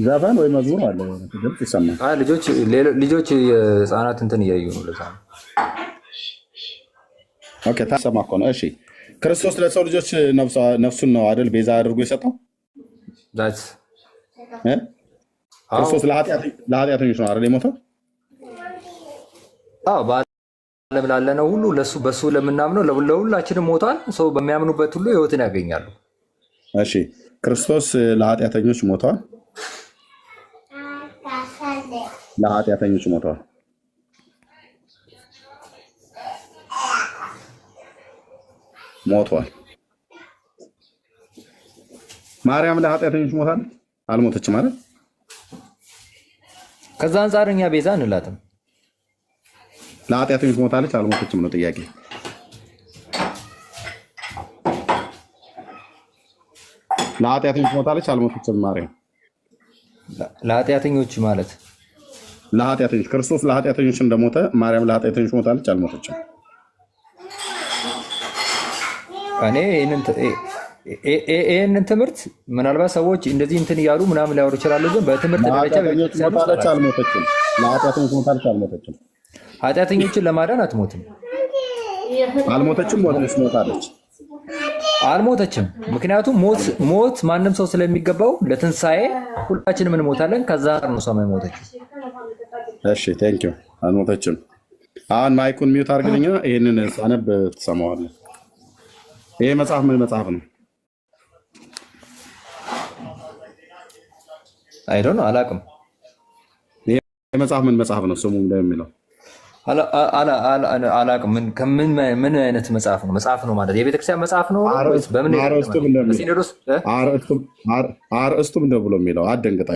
ዘፈን ወይ መዝሙር አለ ድምፅ ይሰማል። ልጆች የህፃናት እንትን እያዩ ነው። ለዛ ነው ኦኬ ታሰማ እኮ ነው። እሺ ክርስቶስ ለሰው ልጆች ነፍሱን ነው አይደል ቤዛ አድርጎ የሰጠው? ክርስቶስ ለኃጢአተኞች ነው አይደል የሞተው? አዎ በዓለም ላለነው ሁሉ በሱ ለምናምነው ለሁላችንም ሞቷል። ሰው በሚያምኑበት ሁሉ ህይወትን ያገኛሉ። እሺ ክርስቶስ ለኃጢአተኞች ሞቷል። ለኃጢአተኞች ሞቷል። ማርያም ለኃጢአተኞች ሞታል አልሞተችም ማለት? ከዛ አንጻር እኛ ቤዛ እንላትም። ለኃጢአተኞች ሞታለች አልሞተችም ነው ጥያቄ። ለኃጢአተኞች ሞታለች አልሞተችም ማርያም? ለኃጢአተኞች ማለት ለኃጢአተኞች ክርስቶስ ለኃጢአተኞች እንደሞተ ማርያም ለኃጢአተኞች ሞታለች አልሞተችም? እኔ ይህንን ትምህርት ምናልባት ሰዎች እንደዚህ እንትን እያሉ ምናምን ሊያወሩ ይችላሉ። ግን በትምህርት ደረጃ ሞታለች አልሞተችም? ለኃጢአተኞች ሞታለች አልሞተችም? ኃጢአተኞችን ለማዳን አትሞትም። አልሞተችም? ሞታለች? አልሞተችም። ምክንያቱም ሞት ማንም ሰው ስለሚገባው ለትንሣኤ ሁላችንም እንሞታለን። ከዛ ነው ሰው የሞተችው። እሺ ቴንኪው። አልሞተችም። አሁን ማይኩን ሚውት አድርግልኝና ይህንን ሳነብ ትሰማዋለህ። ይሄ መጽሐፍ ምን መጽሐፍ ነው? አይዶን አላቅም። ይሄ መጽሐፍ ምን መጽሐፍ ነው? ስሙ እንደሚለው አላቅም። ምን አይነት መጽሐፍ ነው? መጽሐፍ ነው ማለት የቤተክርስቲያን መጽሐፍ ነው ወይስ በምን? አርእስቱ ምንድን ብሎ የሚለው አደንግጣ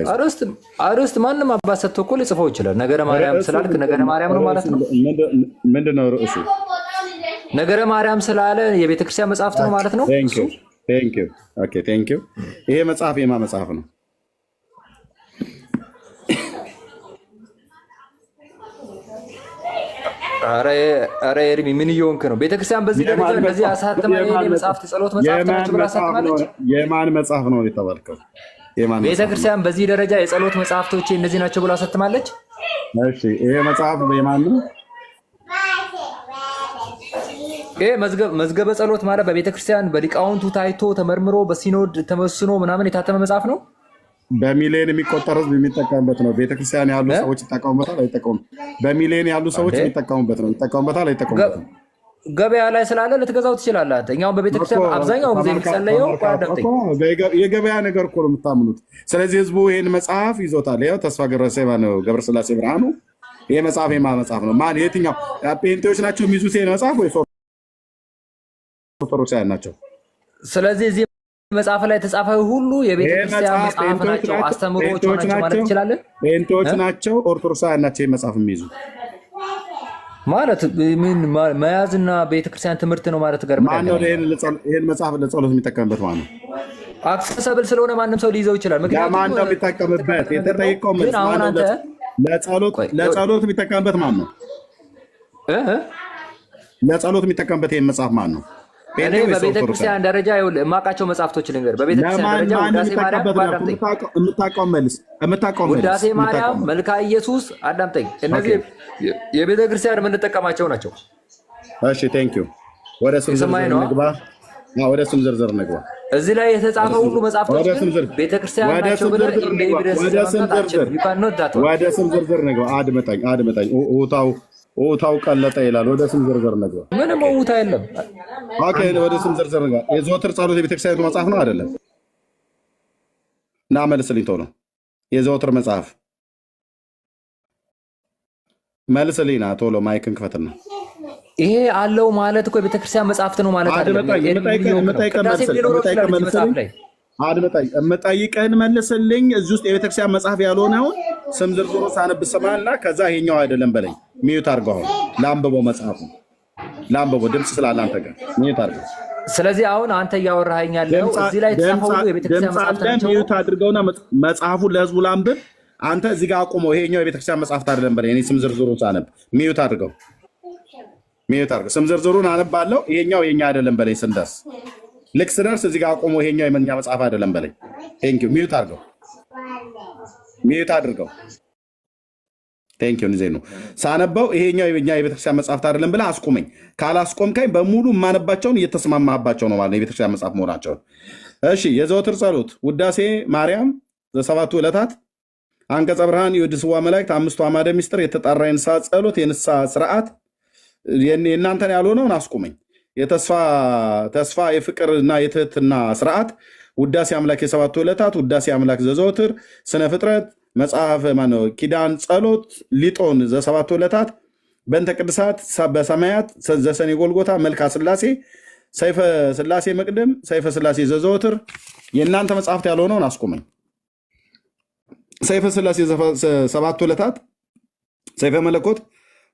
አርእስት ማንም አባት ሰጥቶ እኮ ሊጽፈው ይችላል። ነገረ ማርያም ስላልክ ነገረ ማርያም ነው ማለት ነው። ምንድን ነው ርዕሱ? ነገረ ማርያም ስላለ የቤተክርስቲያን መጽሐፍት ነው ማለት ነው። ይሄ መጽሐፍ የማ መጽሐፍ ነው? ኧረ ኤርሚ ምን እየሆንክ ነው? ቤተክርስቲያን በዚህ ደረጃ እንደዚህ አሳተማ የመጽሐፍት ጸሎት መጽሐፍት ናቸው ብላ አሳትማለች። የማን መጽሐፍ ነው የተባልከው? ቤተክርስቲያን በዚህ ደረጃ የጸሎት መጽሐፍቶች እነዚህ ናቸው ብላ አሳትማለች። እሺ ይሄ መጽሐፍ የማን ነው? ይሄ መዝገበ ጸሎት ማለት በቤተክርስቲያን በሊቃውንቱ ታይቶ ተመርምሮ በሲኖድ ተመስኖ ምናምን የታተመ መጽሐፍ ነው። በሚሊዮን የሚቆጠር ህዝብ የሚጠቀምበት ነው። ቤተክርስቲያን ያሉ ሰዎች ይጠቀሙበታል አይጠቀሙም? በሚሊዮን ያሉ ሰዎች የሚጠቀሙበት ነው። ይጠቀሙበታል አይጠቀሙበትም? ገበያ ላይ ስላለ ልትገዛው ትችላለህ። እኛው በቤተክርስቲያን አብዛኛው ጊዜ የሚጸለየው የገበያ ነገር እኮ ነው የምታምኑት። ስለዚህ ህዝቡ ይህን መጽሐፍ ይዞታል። ያው ተስፋ ገብረስላሴ ብርሃኑ ይሄ መጽሐፍ የማ መጽሐፍ ነው? ማን የትኛው ጴንጤዎች ናቸው የሚይዙት ይሄን መጽሐፍ ወይስ ኦርቶዶክሳውያን ናቸው? ስለዚህ እዚህ መጽሐፍ ላይ የተጻፈ ሁሉ የቤተክርስቲያን መጽሐፍ ናቸው፣ አስተምሮዎች ናቸው ማለት እንችላለን። ጴንጤዎች ናቸው ኦርቶዶክሳውያን ናቸው ይሄን መጽሐፍ የሚይዙ ማለት ምን መያዝና ቤተክርስቲያን ትምህርት ነው ማለት ጋር ማን ነው? ይሄን መጽሐፍ ለጸሎት የሚጠቀምበት ማን ነው? አክሰሰብል ስለሆነ ማንም ሰው ሊይዘው ይችላል። ምክንያቱም ማን ነው የሚጠቀምበት? የተጠየቀው ለጸሎት የሚጠቀምበት ማን ነው? ለጸሎት የሚጠቀምበት ይሄን መጽሐፍ ማን ነው? እኔ በቤተክርስቲያን ደረጃ የማውቃቸው መጽሐፍቶች ልንገር። በቤተክርስቲያን ደረጃ ውዳሴ ማርያም ውዳሴ ማርያም፣ መልካ ኢየሱስ፣ አዳምጠኝ። እነዚህ የቤተክርስቲያን የምንጠቀማቸው ናቸው። እሺ ቴንክ ዩ። ወደ ስም ዝርዝር እንግባ። እዚህ ላይ የተጻፈው ሁሉ መጽሐፍቶች ቤተክርስቲያን ናቸው ብለህ እንደ ኤቪደንስ ለማምጣት አትችልም። ወደ ስም ዝርዝር ነው። አድመጣኝ ኦታው ቀለጠ ይላል። ወደ ስም ዝርዝር ነው። ምንም ኦታ የለም። ኦኬ፣ ወደ ስም ዝርዝር ነው። የዘወትር ጸሎት የቤተክርስቲያኑ መጽሐፍ ነው አይደለም? እና መልስልኝ ተው ነው የዘወትር መጽሐፍ መልስልኝ ና ቶሎ ማይክን ክፈትና ይሄ አለው ማለት እኮ የቤተክርስቲያን መጽሐፍት ነው ማለት አይደለም። የምጠይቅህን መልስልኝ። እዚህ ውስጥ የቤተክርስቲያን መጽሐፍ ያልሆነውን ስም ዝርዝሩ ሳነብ ስማና ከዛ ይሄኛው አይደለም በለኝ። ሚዩት አድርገው። አሁን ለአንብበው፣ መጽሐፉ ለአንብበው፣ ድምፅ ስላለ አንተ ጋር ሚዩት አድርገው። ስለዚህ አሁን አንተ እያወራኸኝ ያለው እዚህ ላይ ተጻፈው የቤተክርስቲያን መጽሐፍት ናቸው። ሚዩት አድርገውና መጽሐፉን ለህዝቡ ላንብብ። አንተ እዚህ ጋር አቁመው። ይሄኛው የቤተክርስቲያን መጽሐፍት አይደለም በለኝ። እኔ ስም ዝርዝሩ ሳነብ ሚዩት አድርገው። ስም ዝርዝሩን አነባለሁ። ይሄኛው የኛ አይደለም በለኝ። ስንደርስ ልክ ስደርስ እዚህ ጋር አቆሞ ይሄኛው የኛ መጽሐፍ አይደለም በለኝ። ቴንክ ዩ። ሚዩት አድርገው። ቴንክ ዩ። ነው ሳነበው ይሄኛው የኛ የቤተክርስቲያን መጽሐፍት አይደለም ብለህ አስቆመኝ። ካላስቆምከኝ በሙሉ የማነባቸውን እየተስማማህባቸው ነው ማለት ነው የቤተክርስቲያን መጽሐፍ መሆናቸውን። እሺ፣ የዘወትር ጸሎት ውዳሴ ማርያም ዘሰባቱ ዕለታት አንቀጸ ብርሃን የወድስዋ መላእክት አምስቱ አዕማደ ምስጢር የተጣራ የንስሐ ጸሎት የንስሐ ስርዓት የእናንተን ያልሆነውን አስቁመኝ። ተስፋ የፍቅርና የትህትና ስርዓት ውዳሴ አምላክ የሰባቱ ዕለታት ውዳሴ አምላክ ዘዘወትር ስነ ፍጥረት መጽሐፍ ማነው ኪዳን ጸሎት ሊጦን ዘሰባቱ ዕለታት በእንተ ቅድሳት በሰማያት ዘሰኔ ጎልጎታ መልካ ስላሴ ሰይፈ ስላሴ መቅደም ሰይፈ ስላሴ ዘዘወትር የእናንተ መጽሐፍት ያልሆነውን አስቁመኝ። ሰይፈ ስላሴ ሰባቱ ዕለታት ሰይፈ መለኮት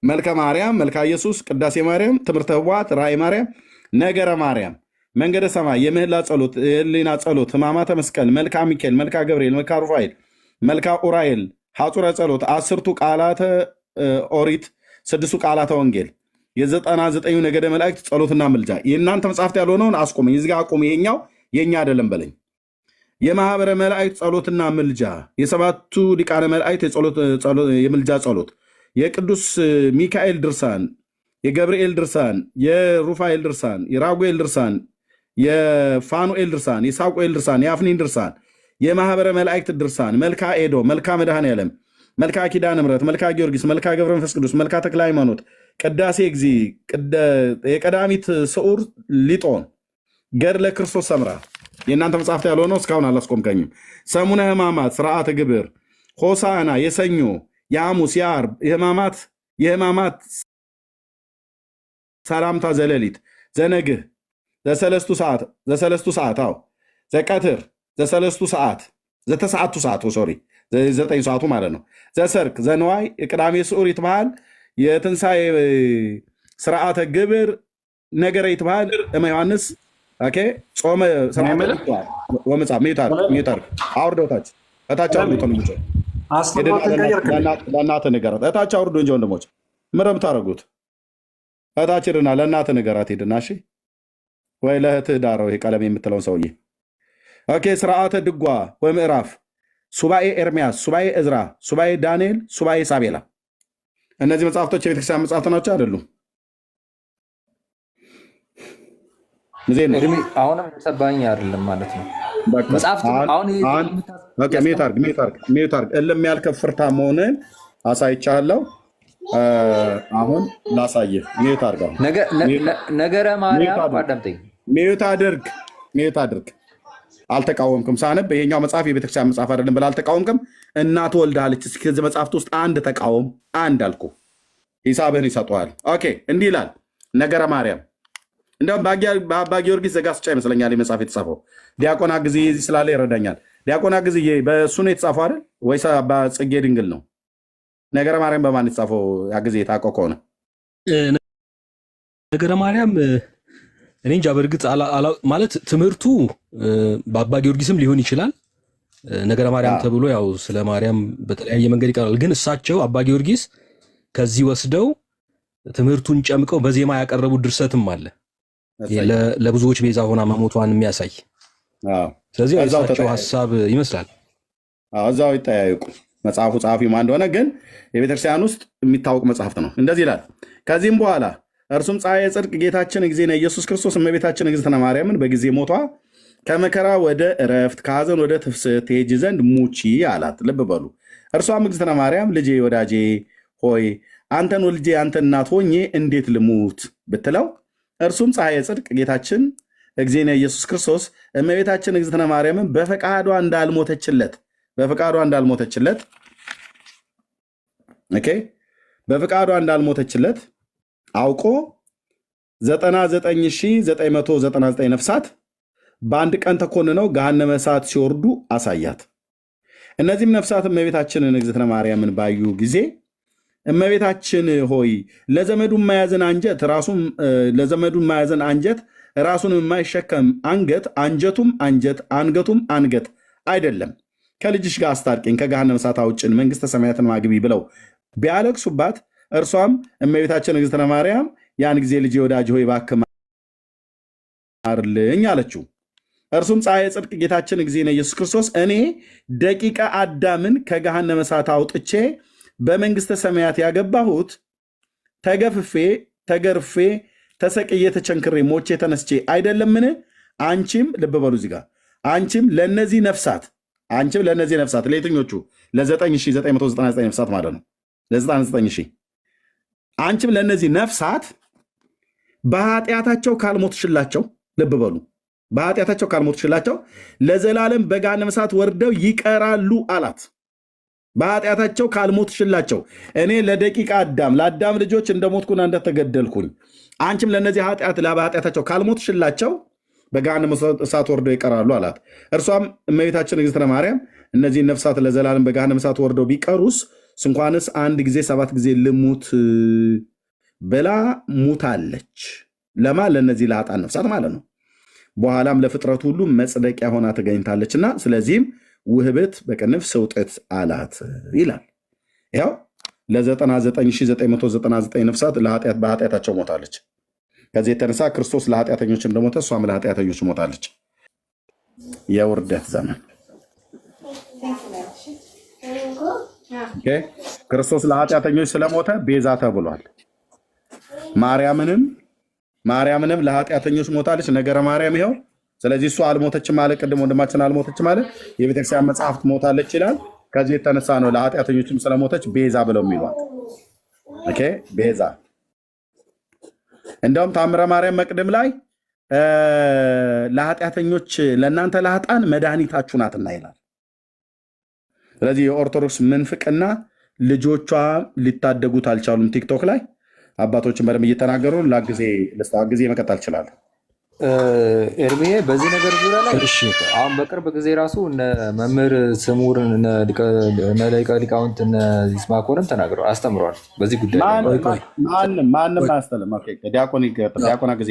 መልከ ማርያም መልካ ኢየሱስ ቅዳሴ ማርያም ትምህርተ ህቡዓት ራእይ ማርያም ነገረ ማርያም መንገደ ሰማይ የምህላ ጸሎት የህሊና ጸሎት ህማማተ መስቀል መልካ ሚካኤል መልካ ገብርኤል መልካ ሩፋኤል መልካ ኡራኤል ሐጹረ ጸሎት 10ቱ ቃላተ ኦሪት 6ቱ ቃላተ ወንጌል የ99ኙ ነገደ መላእክት ጸሎትና ምልጃ የእናንተ መጽሐፍት ያልሆነውን አስቆመኝ። እዚህ ጋር አቁም። ይሄኛው የኛ አይደለም በለኝ። የማህበረ መላእክት ጸሎትና ምልጃ የሰባቱ ሊቃነ መላእክት የምልጃ ጸሎት የቅዱስ ሚካኤል ድርሳን የገብርኤል ድርሳን የሩፋኤል ድርሳን የራጉኤል ድርሳን የፋኑኤል ድርሳን የሳቁኤል ድርሳን የአፍኒን ድርሳን የማህበረ መላእክት ድርሳን መልካ ኤዶ መልካ መድኃኔ ዓለም መልካ ኪዳነ ምሕረት መልካ ጊዮርጊስ መልካ ገብረ መንፈስ ቅዱስ መልካ ተክለ ሃይማኖት ቅዳሴ እግዚ የቀዳሚት ስዑር ሊጦን ገድለ ክርስቶስ ሰምራ የእናንተ መጽሐፍት ያልሆነው እስካሁን አላስቆምከኝም። ሰሙነ ሕማማት ስርዓተ ግብር ሆሳዕና የሰኞ የሐሙስ የዓርብ የሕማማት ሰላምታ ዘሌሊት ዘነግህ ዘሰለስቱ ሰዓት አዎ ዘቀትር ዘሰለስቱ ሰዓት ዘተሰዓቱ ሰዓት ሶሪ ዘጠኝ ሰዓቱ ማለት ነው። ዘሰርክ ዘንዋይ የቅዳሜ ስዑር ይትበሃል የትንሣኤ ስርዓተ ግብር ነገረ ይትበሃል እመ ዮሐንስ ጾመ ወመጽሐፍ ሚዩታር አውርደውታች እታች አውርዱት ወንድሞች፣ ለእናትህ ንገራት። እታች አውርዱ እንጂ ወንድሞች ምንድን ነው የምታደርጉት? እታች ሂድና ለእናትህ ንገራት ሂድና፣ እሺ ወይ ለእህትህ ዳረው ይሄ ቀለም የምትለውን ሰውዬ። ስርዓተ ድጓ ወምዕራፍ ሱባኤ ኤርሚያስ፣ ሱባኤ እዝራ፣ ሱባኤ ዳንኤል፣ ሱባኤ ሳቤላ። እነዚህ መጽሐፍቶች የቤተክርስቲያን መጽሐፍት ናቸው አይደሉም? አሁንም ሰባኝ አይደለም ማለት ነው። ሚዩት አርግ እልም ያልከው ፍርታ መሆንን አሳይቻለሁ። አሁን ላሳየህ። ሚዩት አርገው ነገረ ማርያም አዳምጠኝ። ሚዩት አድርግ። አልተቃወምክም። ሳነብ ይሄኛው መጽሐፍ የቤተክርስቲያን መጽሐፍ አይደለም ብለህ አልተቃወምክም። እናት ወልዳለች። እስኪ ከዚህ መጽሐፍት ውስጥ አንድ ተቃወም። አንድ አልኩ፣ ሂሳብህን ይሰጠዋል። ኦኬ እንዲህ ይላል ነገረ ማርያም። እንዲሁም በአባ ጊዮርጊስ ዘጋስጫ ይመስለኛል መጽሐፍ የተጻፈው። ዲያቆን አግዝዬ እዚህ ስላለ ይረዳኛል። ዲያቆን አግዝዬ በእሱ ነው የተጻፈው አይደል ወይስ አባ ጽጌ ድንግል ነው? ነገረ ማርያም በማን የተጻፈው? አግዝዬ ታውቀው ከሆነ ነገረ ማርያም እኔ እንጃ። በእርግጥ ማለት ትምህርቱ በአባ ጊዮርጊስም ሊሆን ይችላል። ነገረ ማርያም ተብሎ ያው ስለ ማርያም በተለያየ መንገድ ይቀራል። ግን እሳቸው አባ ጊዮርጊስ ከዚህ ወስደው ትምህርቱን ጨምቀው በዜማ ያቀረቡት ድርሰትም አለ ለብዙዎች ቤዛ ሆና መሞቷን የሚያሳይ። ስለዚህ የእሳቸው ሀሳብ ይመስላል። እዛው ይጠያየቁ መጽሐፉ ጸሐፊው ማን እንደሆነ። ግን የቤተክርስቲያን ውስጥ የሚታወቅ መጽሐፍት ነው። እንደዚህ ይላል። ከዚህም በኋላ እርሱም ፀሐየ ጽድቅ ጌታችን እግዚእነ ኢየሱስ ክርስቶስ እመቤታችን እግዝእትነ ማርያምን በጊዜ ሞቷ ከመከራ ወደ እረፍት ከሐዘን ወደ ትፍስሕት ትሄጂ ዘንድ ሙቺ አላት። ልብ በሉ። እርሷም እግዝእትነ ማርያም ልጄ ወዳጄ ሆይ አንተን ወልጄ አንተ እናት ሆኜ እንዴት ልሙት ብትለው፣ እርሱም ፀሐየ ጽድቅ ጌታችን እግዚእነ ኢየሱስ ክርስቶስ እመቤታችን እግዝእትነ ማርያምን በፈቃዷ እንዳልሞተችለት በፈቃዷ እንዳልሞተችለት አውቆ 99,999 ነፍሳት በአንድ ቀን ተኮንነው ገሃነመ እሳት ሲወርዱ አሳያት። እነዚህም ነፍሳት እመቤታችንን እግዝእትነ ማርያምን ባዩ ጊዜ እመቤታችን ሆይ ለዘመዱ የማያዝን አንጀት ራሱን የማይሸከም አንገት አንጀቱም አንጀት አንገቱም አንገት አይደለም፣ ከልጅሽ ጋር አስታርቂኝ ከገሃነመ እሳት አውጭን መንግሥተ ሰማያትን ማግቢ ብለው ቢያለቅሱባት፣ እርሷም እመቤታችን እግዝእትነ ማርያም ያን ጊዜ ልጄ ወዳጅ ሆይ እባክህ ማርልኝ አለችው። እርሱም ፀሐየ ጽድቅ ጌታችን እግዚእነ ኢየሱስ ክርስቶስ እኔ ደቂቀ አዳምን ከገሃነመ እሳት አውጥቼ በመንግሥተ ሰማያት ያገባሁት ተገርፌ ተሰቅዬ ተቸንክሬ ሞቼ ተነስቼ አይደለምን? አንቺም ልብ በሉ እዚህ ጋር አንቺም ለእነዚህ ነፍሳት ለየትኞቹ? ለ9999 ነፍሳት ማለት ነው። ለ99,000 አንቺም ለእነዚህ ነፍሳት በኃጢአታቸው ካልሞትሽላቸው፣ ልብ በሉ በኃጢአታቸው ካልሞትሽላቸው ለዘላለም በገሃነመ እሳት ወርደው ይቀራሉ አላት። በኃጢአታቸው ካልሞትሽላቸው እኔ ለደቂቀ አዳም ለአዳም ልጆች እንደሞትኩና እንደተገደልኩኝ አንቺም ለእነዚህ በኃጢአታቸው ካልሞትሽላቸው በገሃነመ እሳት ወርደው ይቀራሉ አላት። እርሷም እመቤታችን እግዝእትነ ማርያም እነዚህን ነፍሳት ለዘላለም በገሃነመ እሳት ወርደው ቢቀሩስ እንኳንስ አንድ ጊዜ 7 ጊዜ ልሙት ብላ ሙታለች። ለማ ለእነዚህ ለኃጥአን ነፍሳት ማለት ነው። በኋላም ለፍጥረት ሁሉ መጽደቂያ ሆና ተገኝታለችና ስለዚህም ውህብት በቅንፍ ስውጥት አላት ይላል። ያው ለ99,999 ነፍሳት በኃጢአታቸው ሞታለች። ከዚህ የተነሳ ክርስቶስ ለኃጢአተኞች እንደሞተ እሷም ለኃጢአተኞች ሞታለች። የውርደት ዘመን ክርስቶስ ለኃጢአተኞች ስለሞተ ቤዛ ተብሏል። ማርያምንም ለኃጢአተኞች ሞታለች። ነገረ ማርያም ይኸው። ስለዚህ እሱ አልሞተችም አለ። ቅድም ወንድማችን አልሞተችም አለ። የቤተክርስቲያን መጽሐፍት ሞታለች ይላል። ከዚህ የተነሳ ነው ለኃጢአተኞችም ስለሞተች ቤዛ ብለው የሚሏት። ቤዛ እንደውም ታምረ ማርያም መቅድም ላይ ለኃጢአተኞች ለእናንተ ለኃጥአን መድኃኒታችሁ ናትና ይላል። ስለዚህ የኦርቶዶክስ ምንፍቅና ልጆቿ ሊታደጉት አልቻሉም። ቲክቶክ ላይ አባቶችን በደንብ እየተናገሩ ጊዜ መቀጠል ይችላል። ኤርሚዬ በዚህ ነገር ዙሪያ ላይ አሁን በቅርብ ጊዜ ራሱ መምህር ስሙር ሊቀ ሊቃውንት ይስማኮንም ተናግረው አስተምረዋል። በዚህ ጉዳይ ማንም አያስተምርም። ዲያቆና ጊዜ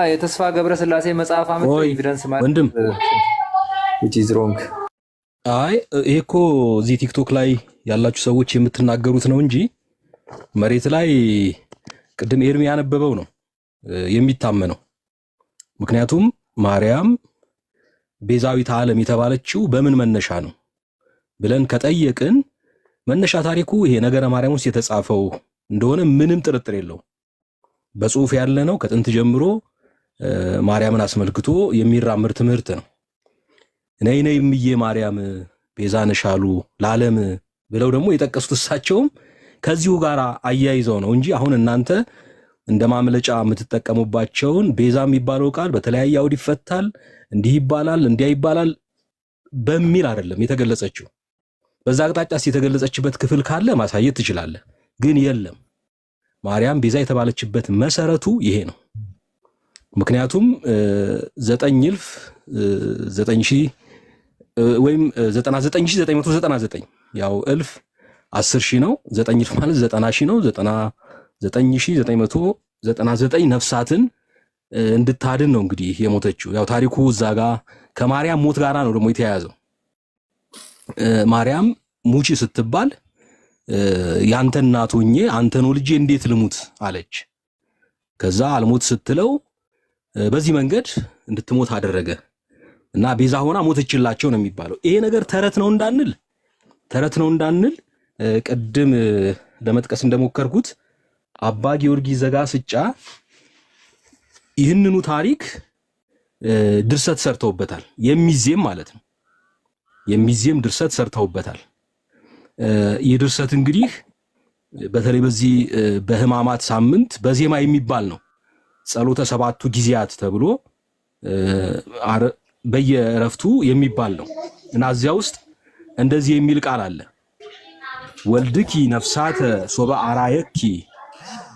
የተስፋ ገብረስላሴ መጽሐፍ አመት ኤቪደንስ ወንድም ሮንግ። አይ ይሄ እኮ እዚህ ቲክቶክ ላይ ያላችሁ ሰዎች የምትናገሩት ነው እንጂ መሬት ላይ ቅድም ኤርሚ ያነበበው ነው የሚታመነው። ምክንያቱም ማርያም ቤዛዊተ ዓለም የተባለችው በምን መነሻ ነው ብለን ከጠየቅን መነሻ ታሪኩ ይሄ ነገረ ማርያም ውስጥ የተጻፈው እንደሆነ ምንም ጥርጥር የለው። በጽሁፍ ያለ ነው። ከጥንት ጀምሮ ማርያምን አስመልክቶ የሚራምር ትምህርት ነው። ነይ ነይ እምዬ ማርያም ቤዛ ነሽ አሉ ለዓለም ብለው ደግሞ የጠቀሱት እሳቸውም ከዚሁ ጋር አያይዘው ነው እንጂ አሁን እናንተ እንደ ማምለጫ የምትጠቀሙባቸውን ቤዛ የሚባለው ቃል በተለያየ አውድ ይፈታል፣ እንዲህ ይባላል፣ እንዲያ ይባላል በሚል አይደለም የተገለጸችው። በዛ አቅጣጫስ የተገለጸችበት ክፍል ካለ ማሳየት ትችላለህ። ግን የለም። ማርያም ቤዛ የተባለችበት መሰረቱ ይሄ ነው። ምክንያቱም 9,000 ወይም 99,999 ያው እልፍ 10,000 ነው። 9,000 ማለት 90,000 ነው። 99,999 ነፍሳትን እንድታድን ነው እንግዲህ የሞተችው። ያው ታሪኩ እዛ ጋር ከማርያም ሞት ጋራ ነው ደግሞ የተያያዘው። ማርያም ሙቺ ስትባል ያንተ እናት ሆኜ አንተን ወልጄ እንዴት ልሙት አለች። ከዛ አልሞት ስትለው በዚህ መንገድ እንድትሞት አደረገ እና ቤዛ ሆና ሞተችላቸው ነው የሚባለው። ይሄ ነገር ተረት ነው እንዳንል ቅድም ለመጥቀስ እንደሞከርኩት አባ ጊዮርጊስ ዘጋስጫ ይህንኑ ታሪክ ድርሰት ሰርተውበታል። የሚዜም ማለት ነው። የሚዜም ድርሰት ሰርተውበታል። ይህ ድርሰት እንግዲህ በተለይ በዚህ በሕማማት ሳምንት በዜማ የሚባል ነው። ጸሎተ ሰባቱ ጊዜያት ተብሎ በየእረፍቱ የሚባል ነው እና እዚያ ውስጥ እንደዚህ የሚል ቃል አለ። ወልድኪ ነፍሳተ ሶበ አራየኪ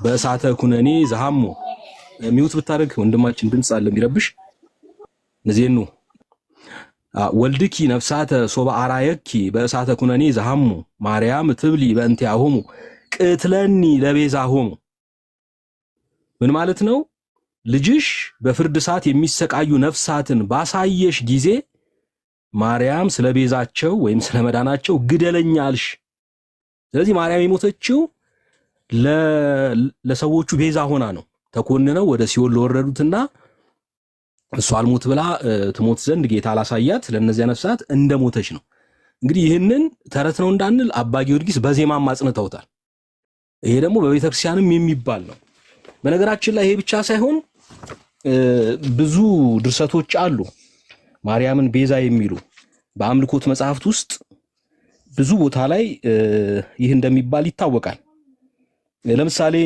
በእሳተ ኩነኔ ዘሃሞ። ሚውት ብታደርግ ወንድማችን ድምፅ አለ የሚረብሽ ነዜኑ። ወልድኪ ነፍሳተ ሶበ አራየኪ በእሳተ ኩነኔ ዘሃሞ ማርያም ትብሊ በእንቲአሆሙ ቅትለኒ ለቤዛሆሙ። ምን ማለት ነው? ልጅሽ በፍርድ ሰዓት የሚሰቃዩ ነፍሳትን ባሳየሽ ጊዜ ማርያም ስለቤዛቸው ወይም ስለመዳናቸው ግደለኛ አልሽ። ስለዚህ ማርያም የሞተችው ለሰዎቹ ቤዛ ሆና ነው። ተኮንነው ወደ ሲኦል ለወረዱትና እሷ አልሞት ብላ ትሞት ዘንድ ጌታ አላሳያት ለእነዚያ ነፍሳት እንደሞተች ነው። እንግዲህ ይህንን ተረት ነው እንዳንል አባ ጊዮርጊስ በዜማም አጽንተውታል። ይሄ ደግሞ በቤተክርስቲያንም የሚባል ነው። በነገራችን ላይ ይሄ ብቻ ሳይሆን ብዙ ድርሰቶች አሉ ማርያምን ቤዛ የሚሉ በአምልኮት መጽሐፍት ውስጥ ብዙ ቦታ ላይ ይህ እንደሚባል ይታወቃል። ለምሳሌ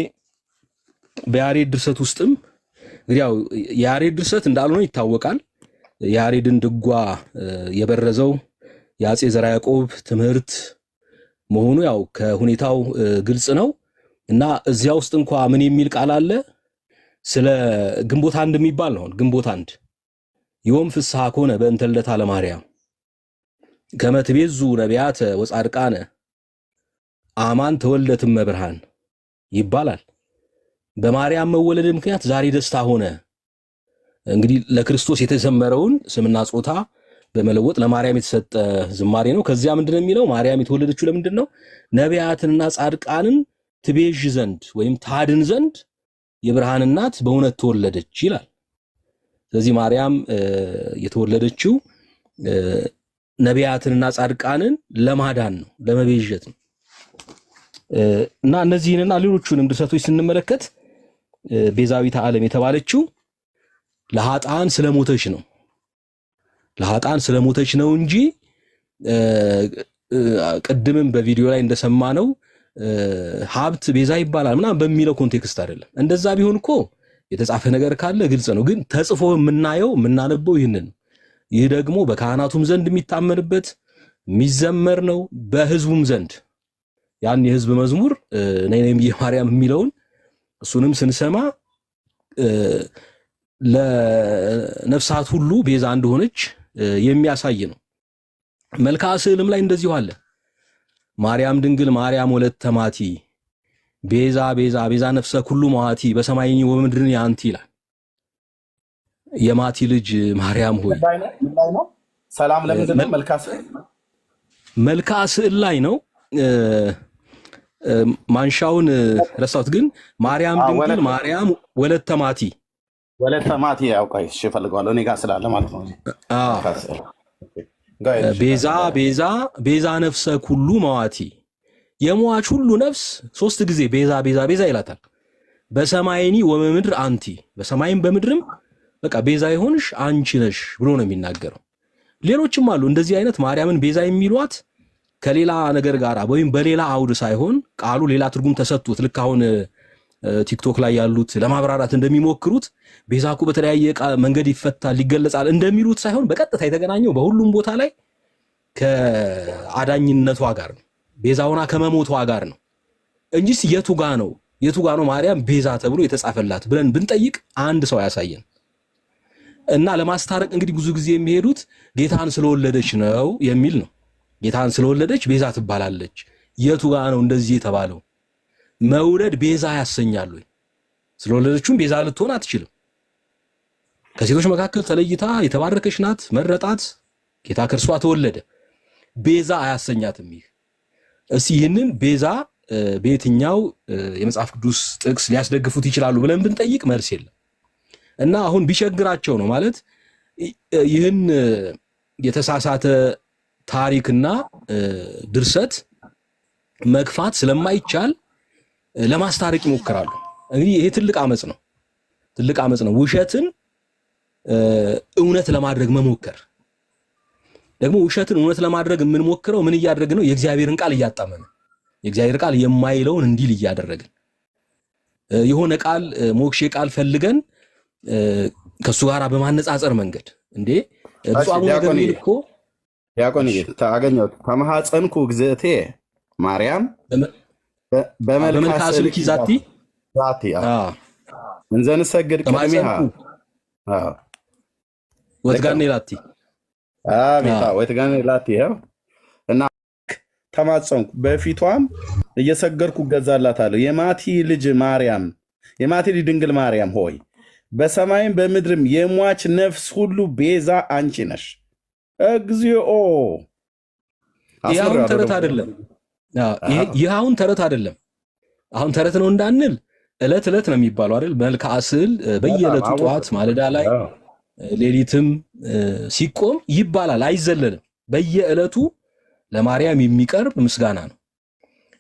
በያሬድ ድርሰት ውስጥም እንግዲህ ያው የያሬድ ድርሰት እንዳልሆነ ይታወቃል። የያሬድን ድጓ የበረዘው የአጼ ዘርዓ ያዕቆብ ትምህርት መሆኑ ያው ከሁኔታው ግልጽ ነው እና እዚያ ውስጥ እንኳ ምን የሚል ቃል አለ? ስለ ግንቦት አንድ የሚባል ነው። ግንቦት አንድ ዮም ፍስሐ ኮነ በእንተ ልደታ ለማርያም ከመ ትቤዙ ነቢያተ ወጻድቃነ አማን ተወልደትም መብርሃን ይባላል። በማርያም መወለድ ምክንያት ዛሬ ደስታ ሆነ። እንግዲህ ለክርስቶስ የተዘመረውን ስምና ጾታ በመለወጥ ለማርያም የተሰጠ ዝማሬ ነው። ከዚያ ምንድነው የሚለው? ማርያም የተወለደችው ለምንድን ነው? ነቢያትንና ጻድቃንን ትቤዥ ዘንድ ወይም ታድን ዘንድ የብርሃን እናት በእውነት ተወለደች ይላል። ስለዚህ ማርያም የተወለደችው ነቢያትንና ጻድቃንን ለማዳን ነው፣ ለመቤዠት ነው። እና እነዚህንና ሌሎቹንም ድርሰቶች ስንመለከት ቤዛዊተ ዓለም የተባለችው ለኃጥአን ስለሞተች ነው። ለኃጥአን ስለሞተች ነው እንጂ ቅድምም በቪዲዮ ላይ እንደሰማነው ሀብት ቤዛ ይባላል ምናምን በሚለው ኮንቴክስት አይደለም። እንደዛ ቢሆን እኮ የተጻፈ ነገር ካለ ግልጽ ነው። ግን ተጽፎ የምናየው የምናነበው ይህንን ነው። ይህ ደግሞ በካህናቱም ዘንድ የሚታመንበት የሚዘመር ነው፣ በህዝቡም ዘንድ ያን የህዝብ መዝሙር ነይ ነይ ማርያም የሚለውን እሱንም ስንሰማ ለነፍሳት ሁሉ ቤዛ እንደሆነች የሚያሳይ ነው። መልክዓ ስዕልም ላይ እንደዚሁ አለ። ማርያም ድንግል ማርያም ወለተ ማቲ ቤዛ ቤዛ ቤዛ ነፍሰ ኩሉ መዋቲ በሰማይኒ ወምድርን ያንቲ ይላል። የማቲ ልጅ ማርያም ሆይ ሰላም ለምንድን ነው? መልክዓ ስዕል ላይ ነው። ማንሻውን ረሳሁት። ግን ማርያም ድንግል ማርያም ወለተ ማቲ ያውቃይ እሺ ፈልጋለሁ እኔ ጋር ስላለ ማለት ነው። ቤዛ ቤዛ ቤዛ ነፍሰ ኩሉ መዋቲ የሟች ሁሉ ነፍስ ሶስት ጊዜ ቤዛ ቤዛ ቤዛ ይላታል። በሰማይኒ ወመምድር አንቲ በሰማይም በምድርም በቃ ቤዛ ይሆንሽ አንቺ ነሽ ብሎ ነው የሚናገረው። ሌሎችም አሉ እንደዚህ አይነት ማርያምን ቤዛ የሚሏት ከሌላ ነገር ጋር ወይም በሌላ አውድ ሳይሆን ቃሉ ሌላ ትርጉም ተሰጥቶት ልክ አሁን ቲክቶክ ላይ ያሉት ለማብራራት እንደሚሞክሩት ቤዛ እኮ በተለያየ መንገድ ይፈታል ይገለጻል እንደሚሉት ሳይሆን በቀጥታ የተገናኘው በሁሉም ቦታ ላይ ከአዳኝነቷ ጋር ነው፣ ቤዛውና ከመሞቷ ጋር ነው እንጂስ የቱ ጋ ነው ማርያም ቤዛ ተብሎ የተጻፈላት ብለን ብንጠይቅ አንድ ሰው ያሳየን። እና ለማስታረቅ እንግዲህ ብዙ ጊዜ የሚሄዱት ጌታን ስለወለደች ነው የሚል ነው። ጌታን ስለወለደች ቤዛ ትባላለች። የቱ ጋ ነው እንደዚህ የተባለው? መውለድ ቤዛ ያሰኛል ወይ? ስለወለደችውም ቤዛ ልትሆን አትችልም። ከሴቶች መካከል ተለይታ የተባረከች ናት፣ መረጣት፣ ጌታ ከእርሷ ተወለደ። ቤዛ አያሰኛትም። ይህ እስቲ ይህንን ቤዛ በየትኛው የመጽሐፍ ቅዱስ ጥቅስ ሊያስደግፉት ይችላሉ ብለን ብንጠይቅ መልስ የለም። እና አሁን ቢቸግራቸው ነው ማለት ይህን የተሳሳተ ታሪክና ድርሰት መግፋት ስለማይቻል ለማስታረቅ ይሞክራሉ። እንግዲህ ይሄ ትልቅ አመጽ ነው። ውሸትን እውነት ለማድረግ መሞከር። ደግሞ ውሸትን እውነት ለማድረግ የምንሞክረው ምን እያደረግን ነው? የእግዚአብሔርን ቃል እያጣመመ የእግዚአብሔር ቃል የማይለውን እንዲል እያደረግን የሆነ ቃል ሞክሼ ቃል ፈልገን ከሱ ጋር በማነጻጸር መንገድ እንዴ ብፁዕ አቡነ ገብርኤል እኮ ዲያቆን ታገኘው ከማሐፀንኩ እግዝእቴ ማርያም በመልካ ስልኪ ዛቲ እንዘንሰግድ ቅድሚሃ ወትጋኔ ላቲ አቤታ ወትጋኔ ላቲ ይኸው እና ተማጸንኩ በፊቷም እየሰገድኩ እገዛላታለሁ። የማቲ ልጅ ማርያም የማቲ ልጅ ድንግል ማርያም ሆይ በሰማይም በምድርም የሟች ነፍስ ሁሉ ቤዛ አንቺ ነሽ። እግዚኦ ይህ አሁን ተረት አይደለም። ይህ አሁን ተረት አይደለም። አሁን ተረት ነው እንዳንል ዕለት ዕለት ነው የሚባለው አይደል? መልክዓ ስዕል በየዕለቱ ጠዋት ማለዳ ላይ ሌሊትም ሲቆም ይባላል፣ አይዘለልም። በየዕለቱ ለማርያም የሚቀርብ ምስጋና ነው።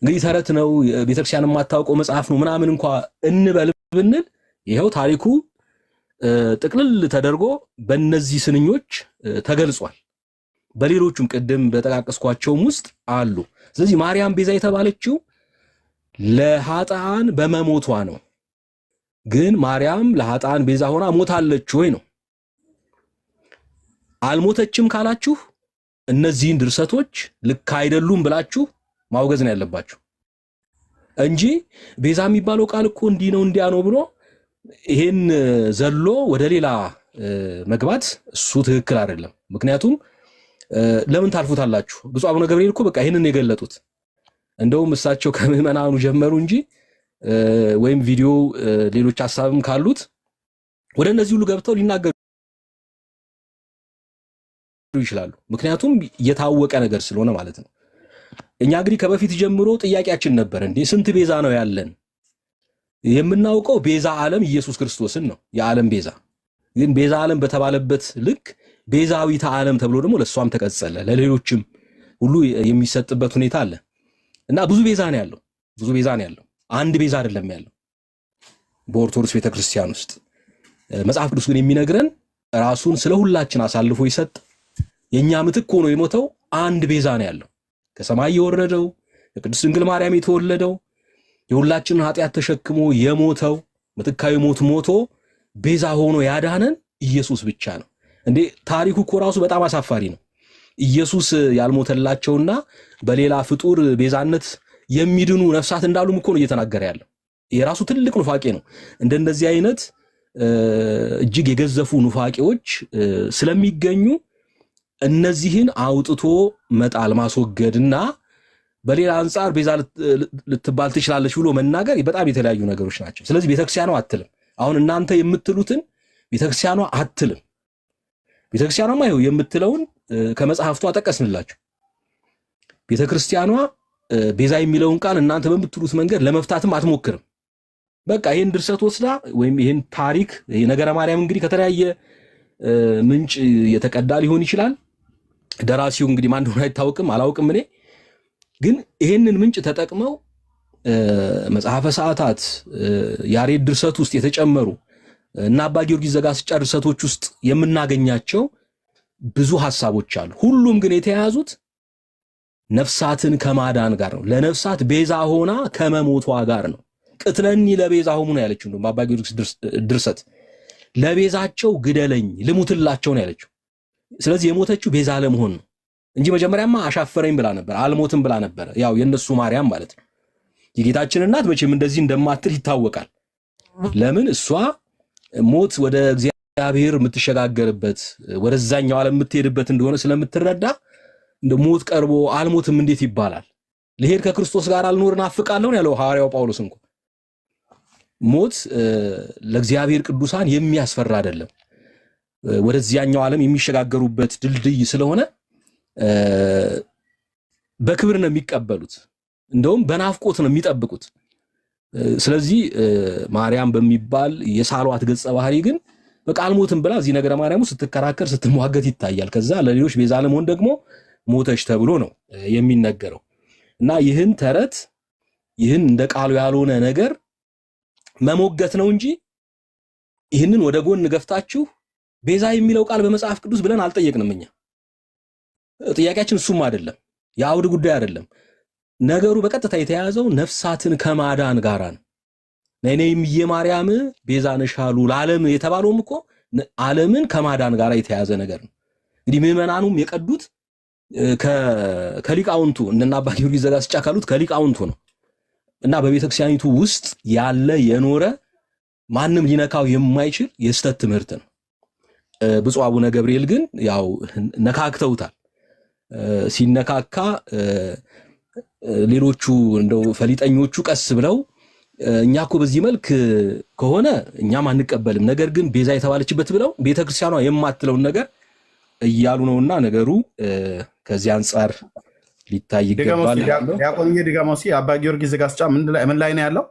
እንግዲህ ተረት ነው ቤተክርስቲያን የማታውቀው መጽሐፍ ነው ምናምን እንኳ እንበል ብንል ይኸው ታሪኩ ጥቅልል ተደርጎ በእነዚህ ስንኞች ተገልጿል። በሌሎቹም ቅድም በጠቃቀስኳቸውም ውስጥ አሉ። ስለዚህ ማርያም ቤዛ የተባለችው ለኃጥአን በመሞቷ ነው። ግን ማርያም ለኃጥአን ቤዛ ሆና ሞታለች ወይ ነው? አልሞተችም ካላችሁ እነዚህን ድርሰቶች ልክ አይደሉም ብላችሁ ማውገዝ ነው ያለባችሁ እንጂ ቤዛ የሚባለው ቃል እኮ እንዲህ ነው እንዲያ ነው ብሎ ይሄን ዘሎ ወደ ሌላ መግባት እሱ ትክክል አይደለም። ምክንያቱም ለምን ታልፉታላችሁ? ብፁዕ አቡነ ገብርኤል እኮ በቃ ይሄንን የገለጡት እንደውም እሳቸው ከምዕመናኑ ጀመሩ እንጂ ወይም ቪዲዮ ሌሎች ሐሳብም ካሉት ወደ እነዚህ ሁሉ ገብተው ሊናገሩ ይችላሉ። ምክንያቱም የታወቀ ነገር ስለሆነ ማለት ነው። እኛ እንግዲህ ከበፊት ጀምሮ ጥያቄያችን ነበር፣ እንዴ ስንት ቤዛ ነው ያለን? የምናውቀው ቤዛ ዓለም ኢየሱስ ክርስቶስን ነው፣ የዓለም ቤዛ። ግን ቤዛ ዓለም በተባለበት ልክ ቤዛዊተ ዓለም ተብሎ ደግሞ ለሷም ተቀጸለ፣ ለሌሎችም ሁሉ የሚሰጥበት ሁኔታ አለ እና ብዙ ቤዛ ነው ያለው፣ ብዙ ቤዛ ነው ያለው። አንድ ቤዛ አይደለም ያለው በኦርቶዶክስ ቤተክርስቲያን ውስጥ። መጽሐፍ ቅዱስ ግን የሚነግረን ራሱን ስለ ሁላችን አሳልፎ ይሰጥ የኛ ምትክ ሆኖ የሞተው አንድ ቤዛ ነው ያለው። ከሰማይ የወረደው ከቅድስት ድንግል ማርያም የተወለደው የሁላችንን ኃጢአት ተሸክሞ የሞተው ምትካዊ ሞት ሞቶ ቤዛ ሆኖ ያዳነን ኢየሱስ ብቻ ነው። እንዴ ታሪኩ እኮ ራሱ በጣም አሳፋሪ ነው። ኢየሱስ ያልሞተላቸውና በሌላ ፍጡር ቤዛነት የሚድኑ ነፍሳት እንዳሉም እኮ ነው እየተናገረ ያለው። የራሱ ትልቅ ኑፋቄ ነው። እንደነዚህ አይነት እጅግ የገዘፉ ኑፋቄዎች ስለሚገኙ እነዚህን አውጥቶ መጣል ማስወገድና በሌላ አንጻር ቤዛ ልትባል ትችላለች ብሎ መናገር በጣም የተለያዩ ነገሮች ናቸው። ስለዚህ ቤተክርስቲያኗ አትልም። አሁን እናንተ የምትሉትን ቤተክርስቲያኗ አትልም። ቤተክርስቲያኗማ ይኸው የምትለውን ከመጽሐፍቱ አጠቀስንላችሁ። ቤተክርስቲያኗ ቤዛ የሚለውን ቃል እናንተ በምትሉት መንገድ ለመፍታትም አትሞክርም። በቃ ይሄን ድርሰት ወስዳ ወይም ይሄን ታሪክ ነገረ ማርያም እንግዲህ ከተለያየ ምንጭ የተቀዳ ሊሆን ይችላል። ደራሲው እንግዲህ ማን እንደሆነ አይታወቅም፣ አላውቅም እኔ ግን ይሄንን ምንጭ ተጠቅመው መጽሐፈ ሰዓታት ያሬድ ድርሰት ውስጥ የተጨመሩ እና አባ ጊዮርጊስ ዘጋስጫ ድርሰቶች ውስጥ የምናገኛቸው ብዙ ሐሳቦች አሉ። ሁሉም ግን የተያያዙት ነፍሳትን ከማዳን ጋር ነው። ለነፍሳት ቤዛ ሆና ከመሞቷ ጋር ነው። ቅትለኒ ለቤዛ ሆሙ ነው ያለችው ነው አባ ጊዮርጊስ ድርሰት። ለቤዛቸው ግደለኝ ልሙትላቸው ነው ያለችው። ስለዚህ የሞተችው ቤዛ ለመሆን ነው እንጂ መጀመሪያማ አሻፈረኝ ብላ ነበር፣ አልሞትም ብላ ነበር። ያው የነሱ ማርያም ማለት ነው። የጌታችን እናት መቼም እንደዚህ እንደማትል ይታወቃል። ለምን እሷ ሞት ወደ እግዚአብሔር የምትሸጋገርበት ወደዛኛው ዓለም የምትሄድበት እንደሆነ ስለምትረዳ እንደ ሞት ቀርቦ አልሞትም እንዴት ይባላል? ልሄድ ከክርስቶስ ጋር አልኖር እናፍቃለሁ ያለው ሐዋርያው ጳውሎስ እንኳን ሞት ለእግዚአብሔር ቅዱሳን የሚያስፈራ አይደለም። ወደዚያኛው ዓለም የሚሸጋገሩበት ድልድይ ስለሆነ በክብር ነው የሚቀበሉት። እንደውም በናፍቆት ነው የሚጠብቁት። ስለዚህ ማርያም በሚባል የሳሏት ገጸ ባህሪ ግን በቃ አልሞትም ብላ እዚህ ነገረ ማርያም ስትከራከር ስትሟገት ይታያል። ከዛ ለሌሎች ቤዛ ለመሆን ደግሞ ሞተች ተብሎ ነው የሚነገረው እና ይህን ተረት ይህን እንደ ቃሉ ያልሆነ ነገር መሞገት ነው እንጂ ይህንን ወደ ጎን ገፍታችሁ ቤዛ የሚለው ቃል በመጽሐፍ ቅዱስ ብለን አልጠየቅንም። እኛ ጥያቄያችን እሱም አይደለም፣ የአውድ ጉዳይ አይደለም። ነገሩ በቀጥታ የተያዘው ነፍሳትን ከማዳን ጋር ነው። ነይኔም የማርያም ቤዛ ነሽ አሉ ለዓለም የተባለውም እኮ ዓለምን ከማዳን ጋር የተያዘ ነገር ነው። እንግዲህ ምዕመናኑም የቀዱት ከሊቃውንቱ እነና አባ ጊዮርጊስ ዘጋስጫ ካሉት ከሊቃውንቱ ነው እና በቤተክርስቲያኒቱ ውስጥ ያለ የኖረ ማንም ሊነካው የማይችል የስተት ትምህርት ነው። ብፁዕ አቡነ ገብርኤል ግን ያው ነካክተውታል። ሲነካካ ሌሎቹ እንደው ፈሊጠኞቹ ቀስ ብለው እኛ እኮ በዚህ መልክ ከሆነ እኛም አንቀበልም፣ ነገር ግን ቤዛ የተባለችበት ብለው ቤተክርስቲያኗ የማትለውን ነገር እያሉ ነውና ነገሩ ከዚህ አንጻር ሊታይ ይገባል። ዲያቆን ዲጋሞሲ አባ ጊዮርጊስ ዘጋስጫ ምን ላይ ነው ያለው?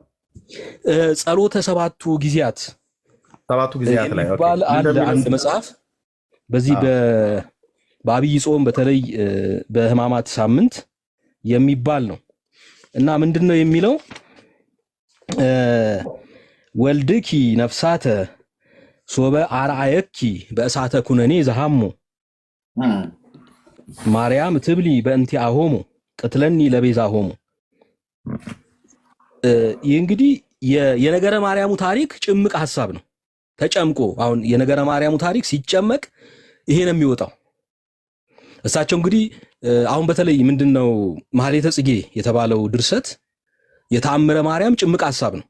ጸሎተ ሰባቱ ጊዜያት ላይ ባል አንድ መጽሐፍ በዚህ በአብይ ጾም በተለይ በሕማማት ሳምንት የሚባል ነው እና ምንድነው የሚለው? ወልድኪ ነፍሳተ ሶበ አርአየኪ በእሳተ ኩነኔ ዘሃሞ ማርያም ትብሊ በእንቲአሆሙ ቅትለኒ ለቤዛሆሙ። ይህ እንግዲህ የነገረ ማርያሙ ታሪክ ጭምቅ ሐሳብ ነው። ተጨምቆ አሁን የነገረ ማርያሙ ታሪክ ሲጨመቅ ይሄ ነው የሚወጣው። እሳቸው እንግዲህ አሁን በተለይ ምንድነው ማህሌተ ጽጌ የተባለው ድርሰት የተአምረ ማርያም ጭምቅ ሐሳብ ነው።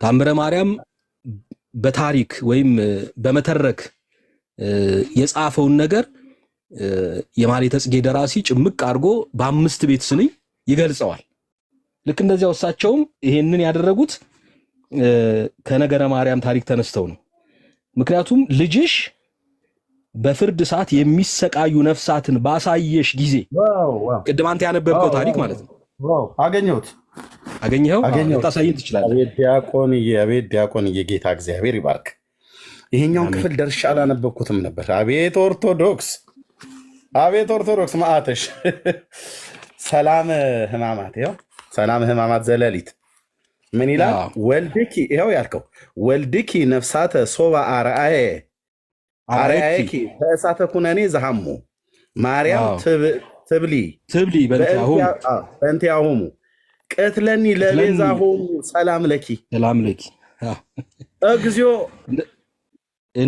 ተአምረ ማርያም በታሪክ ወይም በመተረክ የጻፈውን ነገር የማህሌተ ጽጌ ደራሲ ጭምቅ አድርጎ በአምስት ቤት ስንኝ ይገልጸዋል። ልክ እንደዚያው እሳቸውም ይሄንን ያደረጉት ከነገረ ማርያም ታሪክ ተነስተው ነው። ምክንያቱም ልጅሽ በፍርድ ሰዓት የሚሰቃዩ ነፍሳትን ባሳየሽ ጊዜ ቅድም አንተ ያነበብከው ታሪክ ማለት ነው። አገኘኸው? ታሳየን ትችላለህ? አቤት ዲያቆንዬ፣ ጌታ እግዚአብሔር ይባርክ። ይሄኛውን ክፍል ደርሼ አላነበብኩትም ነበር። አቤት ኦርቶዶክስ ማአተሽ ሰላም ሕማማት፣ ይኸው ሰላም ሕማማት ዘለሊት ምን ይላል? ወልድኪ፣ ይኸው ያልከው ወልድኪ ነፍሳተ ሶባ አርአየኪ በእሳተ ኩነኔ ዘሃሙ ማርያም ትብሊ በእንቲአሆሙ ቅትለኒ ለቤዛሆሙ ሰላም ለኪ እግዚኦ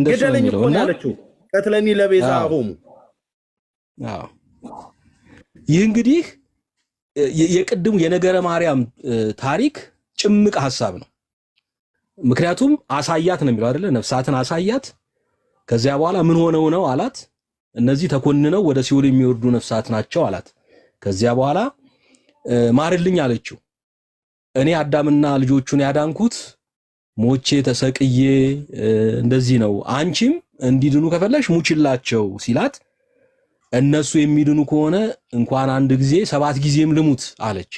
ግደለኝ እኮ ነው ያለችው። ቅትለኒ ለቤዛሆሙ። ይህ እንግዲህ የቅድሙ የነገረ ማርያም ታሪክ ጭምቅ ሐሳብ ነው። ምክንያቱም አሳያት ነው የሚለው አይደለ? ነፍሳትን አሳያት። ከዚያ በኋላ ምን ሆነው ነው አላት? እነዚህ ተኮንነው ወደ ሲኦል የሚወርዱ ነፍሳት ናቸው አላት። ከዚያ በኋላ ማርልኝ አለችው። እኔ አዳምና ልጆቹን ያዳንኩት ሞቼ ተሰቅዬ እንደዚህ ነው፣ አንቺም እንዲድኑ ከፈለሽ ሙችላቸው ሲላት እነሱ የሚድኑ ከሆነ እንኳን አንድ ጊዜ 7 ጊዜም ልሙት አለች።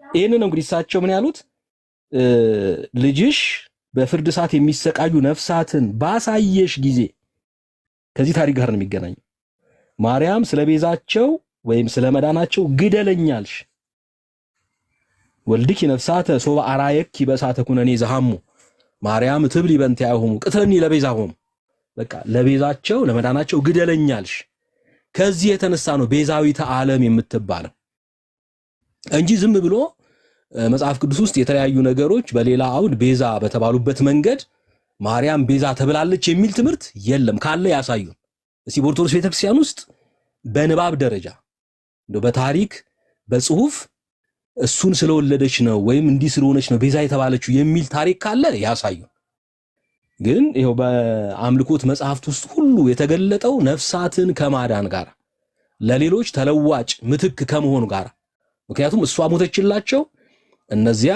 ይሄንን እንግዲህ እሳቸው ምን ያሉት? ልጅሽ በፍርድ ሰዓት የሚሰቃዩ ነፍሳትን ባሳየሽ ጊዜ፣ ከዚህ ታሪክ ጋር ነው የሚገናኘው። ማርያም ስለቤዛቸው ወይም ስለመዳናቸው ግደለኛልሽ። ወልድኪ ነፍሳተ ሶባ አርአየኪ በእሳተ ኩነኔ ዘሃሙ ማርያም ትብሊ በእንቲአሆሙ ቅትለኒ ለቤዛሆሙ። በቃ ለቤዛቸው ለመዳናቸው ግደለኛልሽ። ከዚህ የተነሳ ነው ቤዛዊተ ዓለም የምትባለው እንጂ ዝም ብሎ መጽሐፍ ቅዱስ ውስጥ የተለያዩ ነገሮች በሌላ አውድ ቤዛ በተባሉበት መንገድ ማርያም ቤዛ ተብላለች የሚል ትምህርት የለም። ካለ ያሳዩን እስቲ። በኦርቶዶክስ ቤተክርስቲያን ውስጥ በንባብ ደረጃ እንደው በታሪክ በጽሁፍ እሱን ስለወለደች ነው ወይም እንዲህ ስለሆነች ነው ቤዛ የተባለችው የሚል ታሪክ ካለ ያሳዩን። ግን ይሄው በአምልኮት መጽሐፍት ውስጥ ሁሉ የተገለጠው ነፍሳትን ከማዳን ጋር ለሌሎች ተለዋጭ ምትክ ከመሆኑ ጋር፣ ምክንያቱም እሷ ሞተችላቸው እነዚያ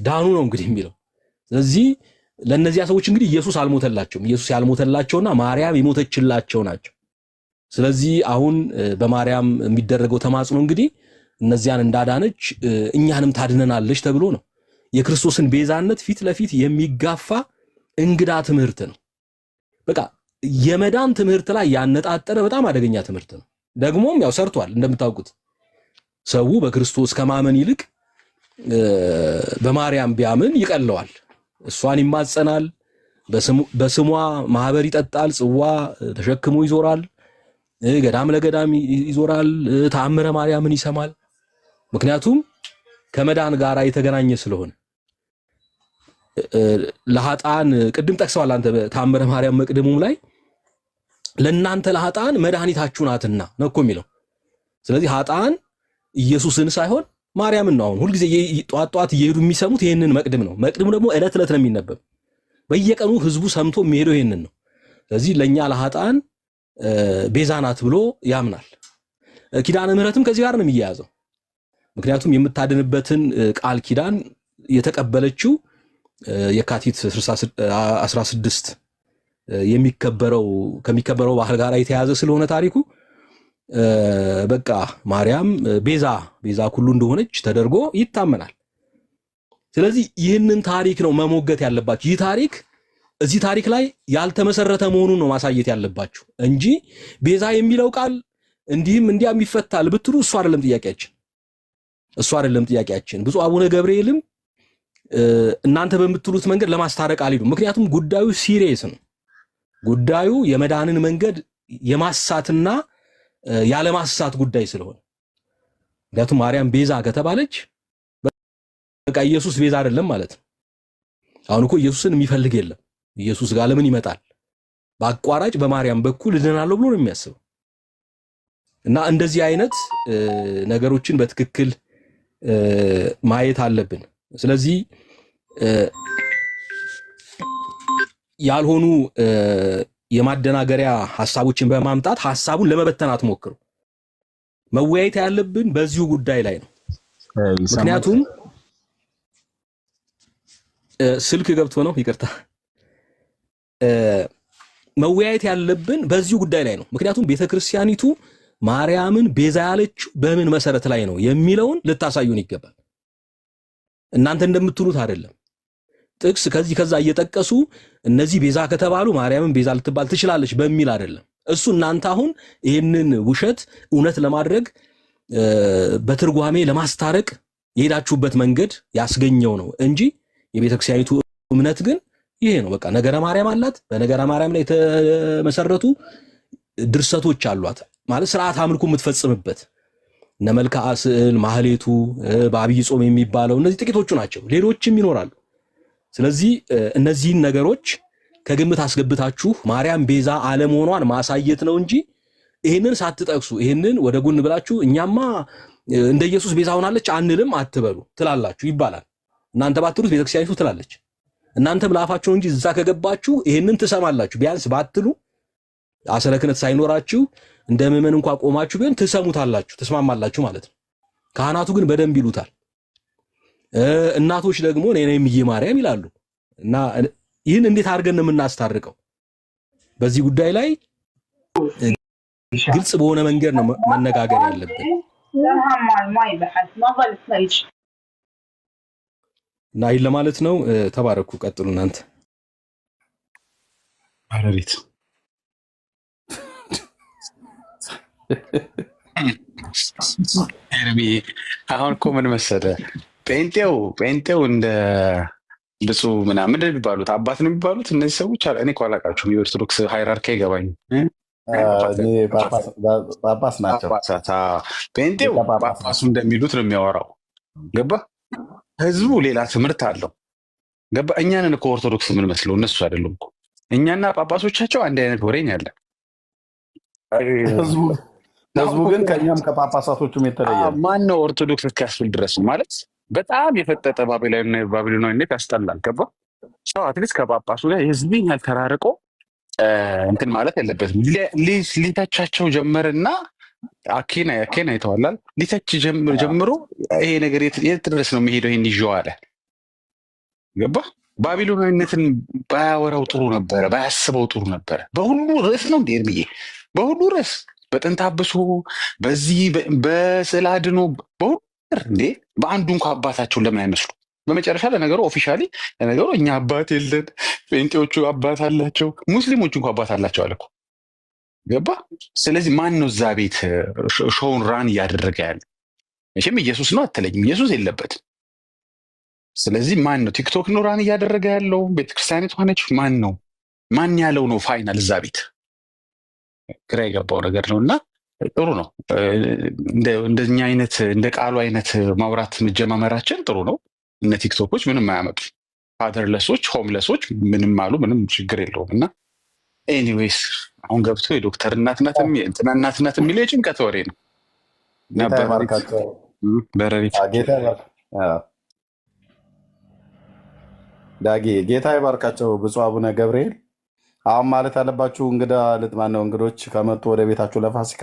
ዳኑ ነው እንግዲህ የሚለው። ስለዚህ ለነዚያ ሰዎች እንግዲህ ኢየሱስ አልሞተላቸውም። ኢየሱስ ያልሞተላቸውና ማርያም የሞተችላቸው ናቸው። ስለዚህ አሁን በማርያም የሚደረገው ተማጽኖ እንግዲህ እነዚያን እንዳዳነች እኛንም ታድነናለች ተብሎ ነው። የክርስቶስን ቤዛነት ፊት ለፊት የሚጋፋ እንግዳ ትምህርት ነው። በቃ የመዳን ትምህርት ላይ ያነጣጠረ በጣም አደገኛ ትምህርት ነው። ደግሞም ያው ሰርቷል። እንደምታውቁት ሰው በክርስቶስ ከማመን ይልቅ በማርያም ቢያምን ይቀለዋል። እሷን ይማጸናል፣ በስሟ ማህበር ይጠጣል፣ ጽዋ ተሸክሞ ይዞራል፣ ገዳም ለገዳም ይዞራል፣ ተአምረ ማርያምን ይሰማል። ምክንያቱም ከመዳን ጋር የተገናኘ ስለሆነ ለኃጥአን ቅድም ጠቅሰዋል አንተ ተአምረ ማርያም መቅድሙም ላይ ለእናንተ ለኃጥአን መድኃኒታችሁ ናትና ነው እኮ የሚለው። ስለዚህ ኃጥአን ኢየሱስን ሳይሆን ማርያምን ነው። አሁን ሁልጊዜ ጧት ጧት እየሄዱ የሚሰሙት ይህንን መቅድም ነው። መቅድሙ ደግሞ ዕለት ዕለት ነው የሚነበብ። በየቀኑ ህዝቡ ሰምቶ የሚሄደው ይህንን ነው። ስለዚህ ለእኛ ለኃጥአን ቤዛ ናት ብሎ ያምናል። ኪዳነ ምሕረትም ከዚህ ጋር ነው የሚያያዘው። ምክንያቱም የምታድንበትን ቃል ኪዳን የተቀበለችው የካቲት 16 ከሚከበረው ባህል ጋር የተያዘ ስለሆነ ታሪኩ በቃ ማርያም ቤዛ ሁሉ እንደሆነች ተደርጎ ይታመናል። ስለዚህ ይህንን ታሪክ ነው መሞገት ያለባችሁ። ይህ ታሪክ እዚህ ታሪክ ላይ ያልተመሰረተ መሆኑን ነው ማሳየት ያለባችሁ እንጂ ቤዛ የሚለው ቃል እንዲህም እንዲያም ይፈታል ብትሉ እሱ አይደለም ጥያቄያችን። ብፁዕ አቡነ ገብርኤልም እናንተ በምትሉት መንገድ ለማስታረቅ አልሄዱም። ምክንያቱም ጉዳዩ ሲሪየስ ነው። ጉዳዩ የመዳንን መንገድ የማሳትና ያለማሳት ጉዳይ ስለሆነ ምክንያቱም ማርያም ቤዛ ከተባለች በቃ ኢየሱስ ቤዛ አይደለም ማለት ነው። አሁን እኮ ኢየሱስን የሚፈልግ የለም። ኢየሱስ ጋር ለምን ይመጣል? በአቋራጭ በማርያም በኩል እድናለሁ ብሎ ነው የሚያስበው። እና እንደዚህ አይነት ነገሮችን በትክክል ማየት አለብን። ስለዚህ ያልሆኑ የማደናገሪያ ሐሳቦችን በማምጣት ሐሳቡን ለመበተን አትሞክሩ። መወያየት ያለብን በዚሁ ጉዳይ ላይ ነው። ምክንያቱም ስልክ ገብቶ ነው፣ ይቅርታ። መወያየት ያለብን በዚሁ ጉዳይ ላይ ነው። ምክንያቱም ቤተክርስቲያኒቱ ማርያምን ቤዛ ያለችው በምን መሰረት ላይ ነው የሚለውን ልታሳዩን ይገባል። እናንተ እንደምትሉት አይደለም። ጥቅስ ከዚህ ከዛ እየጠቀሱ እነዚህ ቤዛ ከተባሉ ማርያምን ቤዛ ልትባል ትችላለች በሚል አይደለም። እሱ እናንተ አሁን ይህንን ውሸት እውነት ለማድረግ በትርጓሜ ለማስታረቅ የሄዳችሁበት መንገድ ያስገኘው ነው እንጂ የቤተክርስቲያኒቱ እምነት ግን ይሄ ነው። በቃ ነገረ ማርያም አላት። በነገረ ማርያም ላይ የተመሰረቱ ድርሰቶች አሏት። ማለት ስርዓት አምልኮ የምትፈጽምበት እነ መልክዓ ስዕል፣ ማህሌቱ፣ በአብይ ጾም የሚባለው እነዚህ ጥቂቶቹ ናቸው። ሌሎችም ይኖራሉ። ስለዚህ እነዚህን ነገሮች ከግምት አስገብታችሁ ማርያም ቤዛ አለመሆኗን ማሳየት ነው እንጂ ይሄንን ሳትጠቅሱ ይሄንን ወደ ጎን ብላችሁ እኛማ እንደ ኢየሱስ ቤዛ ሆናለች አንልም አትበሉ ትላላችሁ ይባላል። እናንተ ባትሉት ቤተክርስቲያኒቱ ትላለች። እናንተም ለአፋችሁ እንጂ እዛ ከገባችሁ ይሄንን ትሰማላችሁ። ቢያንስ ባትሉ አሰረ ክህነት ሳይኖራችሁ እንደ ምዕመን እንኳን ቆማችሁ ቢሆን ትሰሙታላችሁ፣ ትስማማላችሁ ማለት ነው። ካህናቱ ግን በደንብ ይሉታል። እናቶች ደግሞ እኔ ነኝ ማርያም ይላሉ። እና ይህን እንዴት አድርገን ነው የምናስታርቀው? በዚህ ጉዳይ ላይ ግልጽ በሆነ መንገድ ነው መነጋገር ያለብን። እና ይሄን ለማለት ነው። ተባረኩ። ቀጥሉ እናንተ። አረሪት ኤርሚ አሁን እኮ ምን መሰለህ፣ ጴንጤው እንደ ብፁዕ ምናምን የሚባሉት አባት ነው የሚባሉት እነዚህ ሰዎች። እኔ እኮ አላውቃቸውም። የኦርቶዶክስ ሃይራርኪ አይገባኝም። ጳጳስ ናቸው። ጴንጤው ጳጳሱ እንደሚሉት ነው የሚያወራው። ገባ? ህዝቡ ሌላ ትምህርት አለው። ገባ? እኛንን እኮ ኦርቶዶክስ ምን መስለው እነሱ አይደሉም እኮ። እኛና ጳጳሶቻቸው አንድ አይነት ወሬኝ አለ። ህዝቡ ግን ከእኛም ከጳጳሳቶቹም የተለየ ማን ነው ኦርቶዶክስ እስኪያስብል ድረስ ማለት በጣም የፈጠጠ ባቢሎናዊነት ያስጠላል። ገባ? ሰው አትሊስት ከጳጳሱ ጋር የህዝብን ያልተራርቆ እንትን ማለት የለበትም። ሊተቻቸው ጀመርና አኬን አይተዋላል። ሊተች ጀምሮ ይሄ ነገር የት ድረስ ነው የሚሄደው? ይሄን ይዤው አለ። ገባ? ባቢሎናዊነትን ባያወራው ጥሩ ነበረ፣ ባያስበው ጥሩ ነበረ። በሁሉ ርዕስ ነው እንዴ እርምዬ? በሁሉ ርዕስ በጥንተ አብሶ፣ በዚህ በስዕለ አድኖ፣ በሁሉ እንዴ በአንዱ እንኳ አባታቸውን ለምን አይመስሉ? በመጨረሻ ለነገሩ ኦፊሻሊ ለነገሩ እኛ አባት የለን፣ ጴንጤዎቹ አባት አላቸው፣ ሙስሊሞቹ እንኳ አባት አላቸው አለ እኮ። ገባ? ስለዚህ ማን ነው እዛ ቤት ሾውን ራን እያደረገ ያለ? መቼም ኢየሱስ ነው አትለኝም። ኢየሱስ የለበትም። ስለዚህ ማን ነው ቲክቶክ ነው ራን እያደረገ ያለው? ቤተክርስቲያኒቷ ነች? ማን ነው? ማን ያለው ነው ፋይናል እዛ ቤት? ግራ የገባው ነገር ነው። እና ጥሩ ነው እንደኛ አይነት እንደ ቃሉ አይነት ማውራት መጀማመራችን ጥሩ ነው። እነ ቲክቶኮች ምንም አያመጡ፣ ፋደርለሶች ሆምለሶች ምንም አሉ፣ ምንም ችግር የለውም። እና ኤኒዌይስ አሁን ገብቶ የዶክተር እናትናት እንትና እናትናት የሚለው የጭንቀት ወሬ ነው። በረሪት ዳጊ ጌታ ይባርካቸው ብፁዕ አቡነ ገብርኤል። አሁን ማለት ያለባችሁ እንግዳ ልጥማነው እንግዶች ከመጡ ወደ ቤታችሁ ለፋሲካ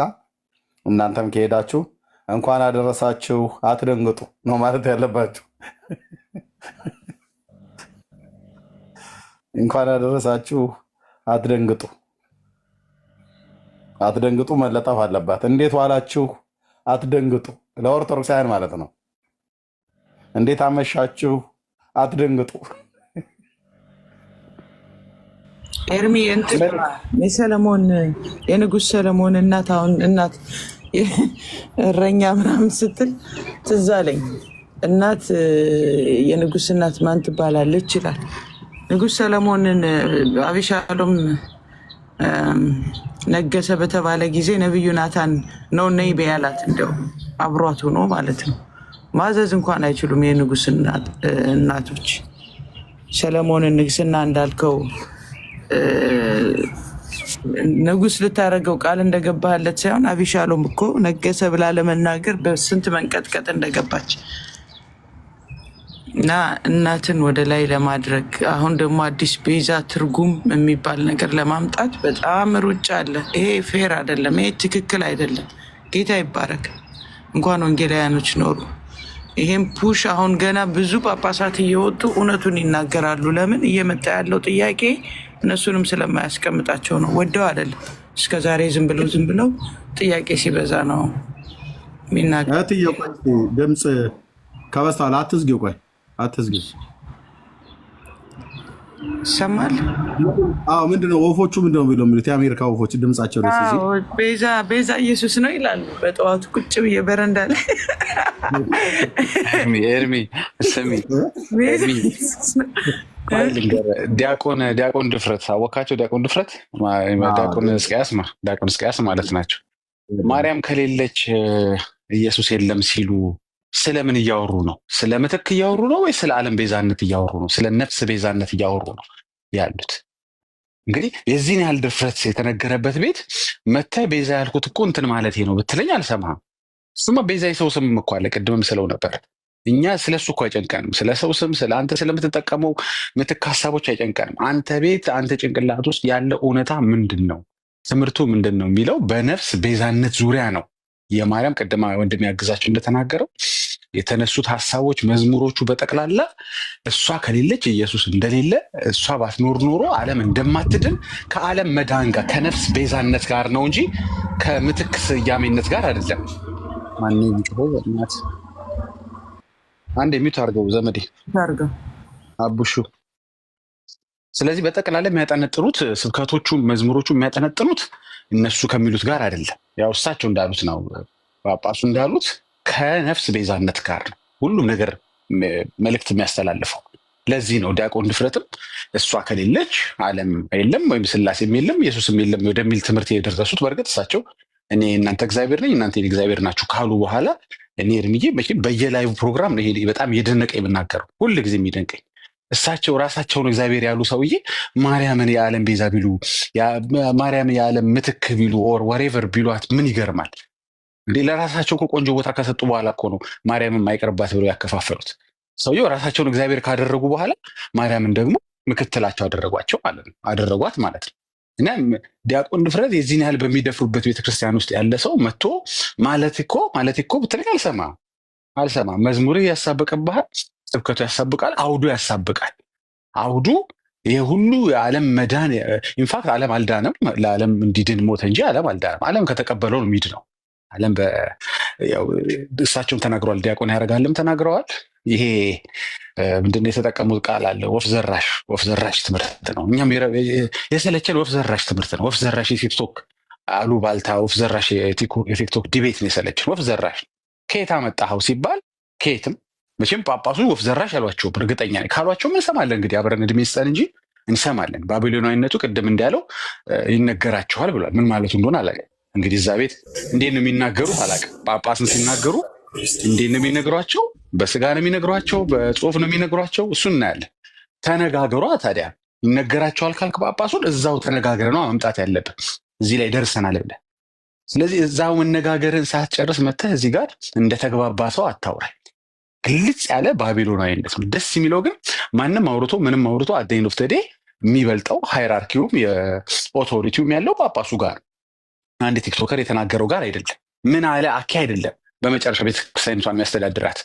እናንተም ከሄዳችሁ እንኳን አደረሳችሁ አትደንግጡ ነው ማለት ያለባችሁ። እንኳን አደረሳችሁ አትደንግጡ፣ አትደንግጡ መለጠፍ አለባት። እንዴት ዋላችሁ አትደንግጡ፣ ለኦርቶዶክሳውያን ማለት ነው። እንዴት አመሻችሁ አትደንግጡ። ኤርሚ የሰለሞን የንጉሥ ሰለሞን እናት አሁን እናት እረኛ ምናምን ስትል ትዝ አለኝ። እናት የንጉሥ እናት ማን ትባላለች ይላል። ንጉሥ ሰለሞንን አቤሻሎም ነገሰ በተባለ ጊዜ ነቢዩ ናታን ነው ነይ በያላት፣ እንደው አብሯት ሆኖ ማለት ነው። ማዘዝ እንኳን አይችሉም የንጉሥ እናቶች። ሰለሞንን ንግስና እንዳልከው ንጉሥ ልታደርገው ቃል እንደገባለት ሳይሆን አቢሻሎም እኮ ነገሰ ብላ ለመናገር በስንት መንቀጥቀጥ እንደገባች እና እናትን ወደ ላይ ለማድረግ አሁን ደግሞ አዲስ ቤዛ ትርጉም የሚባል ነገር ለማምጣት በጣም ሩጫ አለ። ይሄ ፌር አይደለም፣ ይሄ ትክክል አይደለም። ጌታ ይባረክ። እንኳን ወንጌላውያኖች ኖሩ። ይሄም ፑሽ አሁን ገና ብዙ ጳጳሳት እየወጡ እውነቱን ይናገራሉ። ለምን እየመጣ ያለው ጥያቄ እነሱንም ስለማያስቀምጣቸው ነው። ወደው አይደለም። እስከዛሬ ዝም ብለው ጥያቄ ሲበዛ ነው የሚናገር። ድምፅ ከበስተኋላ አትዝጊው፣ ቆይ አትዝጊው። ይሰማል? አዎ። ምንድነው ወፎቹ ምንድነው የሚሉት? የአሜሪካ ወፎች ድምጻቸው ደስ ሲል ቤዛ ኢየሱስ ነው ይላሉ። በጠዋቱ ቁጭ ብዬ በረንዳ ላይ ኤርሚ ስሚ፣ ዲያቆን ድፍረት አወካቸው። ዲያቆን ድፍረት ዲያቆን እስቅያስ ማለት ናቸው። ማርያም ከሌለች ኢየሱስ የለም ሲሉ ስለምን እያወሩ ነው? ስለ ምትክ እያወሩ ነው ወይ ስለ ዓለም ቤዛነት እያወሩ ነው? ስለ ነፍስ ቤዛነት እያወሩ ነው ያሉት? እንግዲህ የዚህን ያህል ድፍረት የተነገረበት ቤት መተህ ቤዛ ያልኩት እኮ እንትን ማለት ነው ብትለኝ አልሰማህም። እሱማ ቤዛ የሰው ስም እኮ አለ። ቅድምም ስለው ነበር። እኛ ስለ እሱ እኮ አይጨንቀንም። ስለ ሰው ስም፣ ስለ አንተ ስለምትጠቀመው ምትክ ሀሳቦች አይጨንቀንም። አንተ ቤት አንተ ጭንቅላት ውስጥ ያለ እውነታ ምንድን ነው? ትምህርቱ ምንድን ነው የሚለው በነፍስ ቤዛነት ዙሪያ ነው። የማርያም ቅድማ ወንድም ያግዛቸው እንደተናገረው የተነሱት ሀሳቦች መዝሙሮቹ በጠቅላላ እሷ ከሌለች ኢየሱስ እንደሌለ፣ እሷ ባትኖር ኖሮ ዓለም እንደማትድን ከዓለም መዳን ጋር ከነፍስ ቤዛነት ጋር ነው እንጂ ከምትክ ስያሜነት ጋር አይደለም። ማን የሚጮኸው? እናት አንድ የሚዩት አድርገው ዘመዴ አቡሹ። ስለዚህ በጠቅላላ የሚያጠነጥኑት ስብከቶቹ መዝሙሮቹ የሚያጠነጥኑት እነሱ ከሚሉት ጋር አይደለም። ያው እሳቸው እንዳሉት ነው፣ ጳጳሱ እንዳሉት ከነፍስ ቤዛነት ጋር ነው ሁሉም ነገር መልእክት የሚያስተላልፈው። ለዚህ ነው ዲያቆን ድፍረትም እሷ ከሌለች ዓለም የለም ወይም ስላሴም የለም ኢየሱስም የለም ወደሚል ትምህርት የደረሱት። በእርግጥ እሳቸው እኔ እናንተ እግዚአብሔር ነኝ እናንተ እግዚአብሔር ናችሁ ካሉ በኋላ እኔ እርምዬ መቼም በየላይቭ ፕሮግራም ነው ይሄ በጣም እየደነቀ የምናገረው፣ ሁል ጊዜ የሚደንቀኝ። እሳቸው ራሳቸውን እግዚአብሔር ያሉ ሰውዬ ማርያምን የዓለም ቤዛ ቢሉ፣ ማርያምን የዓለም ምትክ ቢሉ ኦር ወሬቨር ቢሏት ምን ይገርማል እንዴ? ለራሳቸው እኮ ቆንጆ ቦታ ከሰጡ በኋላ እኮ ነው ማርያምን ማይቀርባት ብለው ያከፋፈሉት። ሰውየው ራሳቸውን እግዚአብሔር ካደረጉ በኋላ ማርያምን ደግሞ ምክትላቸው አደረጓት ማለት ነው። እና ዲያቆን ድፍረት የዚህን ያህል በሚደፍሩበት ቤተክርስቲያን ውስጥ ያለ ሰው መጥቶ ማለት እኮ ብትለኝ አልሰማም። መዝሙር ያሳብቅብሃል፣ ስብከቱ ያሳብቃል፣ አውዱ ያሳብቃል። አውዱ ይህ ሁሉ የዓለም መዳን፣ ኢንፋክት ዓለም አልዳንም፣ ለዓለም እንዲድን ሞተ እንጂ ዓለም አልዳንም። ዓለም ከተቀበለው ነው ሚድ ነው። ዓለም እሳቸውም ተናግረዋል፣ ዲያቆን ያደርጋልም ተናግረዋል። ይሄ ምንድን ነው የተጠቀሙት ቃል አለ፣ ወፍ ዘራሽ ትምህርት ነው። እኛም የሰለቸን ወፍ ዘራሽ ትምህርት ነው። ወፍ ዘራሽ የቲክቶክ አሉባልታ፣ ወፍ ዘራሽ የቲክቶክ ዲቤት ነው የሰለችን። ወፍ ዘራሽ ከየት አመጣኸው ሲባል ከየትም መቼም ጳጳሱ ወፍ ዘራሽ ያሏቸውም እርግጠኛ ነኝ። ካሏቸውም እንሰማለን። እንግዲህ አብረን እድሜ ይስጠን እንጂ እንሰማለን። ባቢሎናዊነቱ ቅድም እንዳለው ይነገራቸዋል ብሏል። ምን ማለቱ እንደሆነ አላውቅም። እንግዲህ እዛ ቤት እንዴት ነው የሚናገሩት አላውቅም። ጳጳስን ሲናገሩ እንዴት ነው የሚነግሯቸው? በስጋ ነው የሚነግሯቸው? በጽሁፍ ነው የሚነግሯቸው? እሱን እናያለን። ተነጋገሯ ታዲያ ይነገራቸዋል ካልክ ጳጳሱን እዛው ተነጋግረ ነው መምጣት ያለብን። እዚህ ላይ ደርሰናል ብለህ ስለዚህ እዛው መነጋገርን ሳትጨርስ መተህ እዚህ ጋር እንደተግባባ ሰው አታውራኝ። ግልጽ ያለ ባቢሎናዊነት ነው። ደስ የሚለው ግን ማንም አውርቶ ምንም አውርቶ አደኝ ኦፍ ተዴ የሚበልጠው ሃይራርኪውም የኦቶሪቲውም ያለው ጳጳሱ ጋር አንድ ቲክቶከር የተናገረው ጋር አይደለም። ምን አለ አኪ አይደለም። በመጨረሻ ቤተክርስቲያኒቷን የሚያስተዳድራት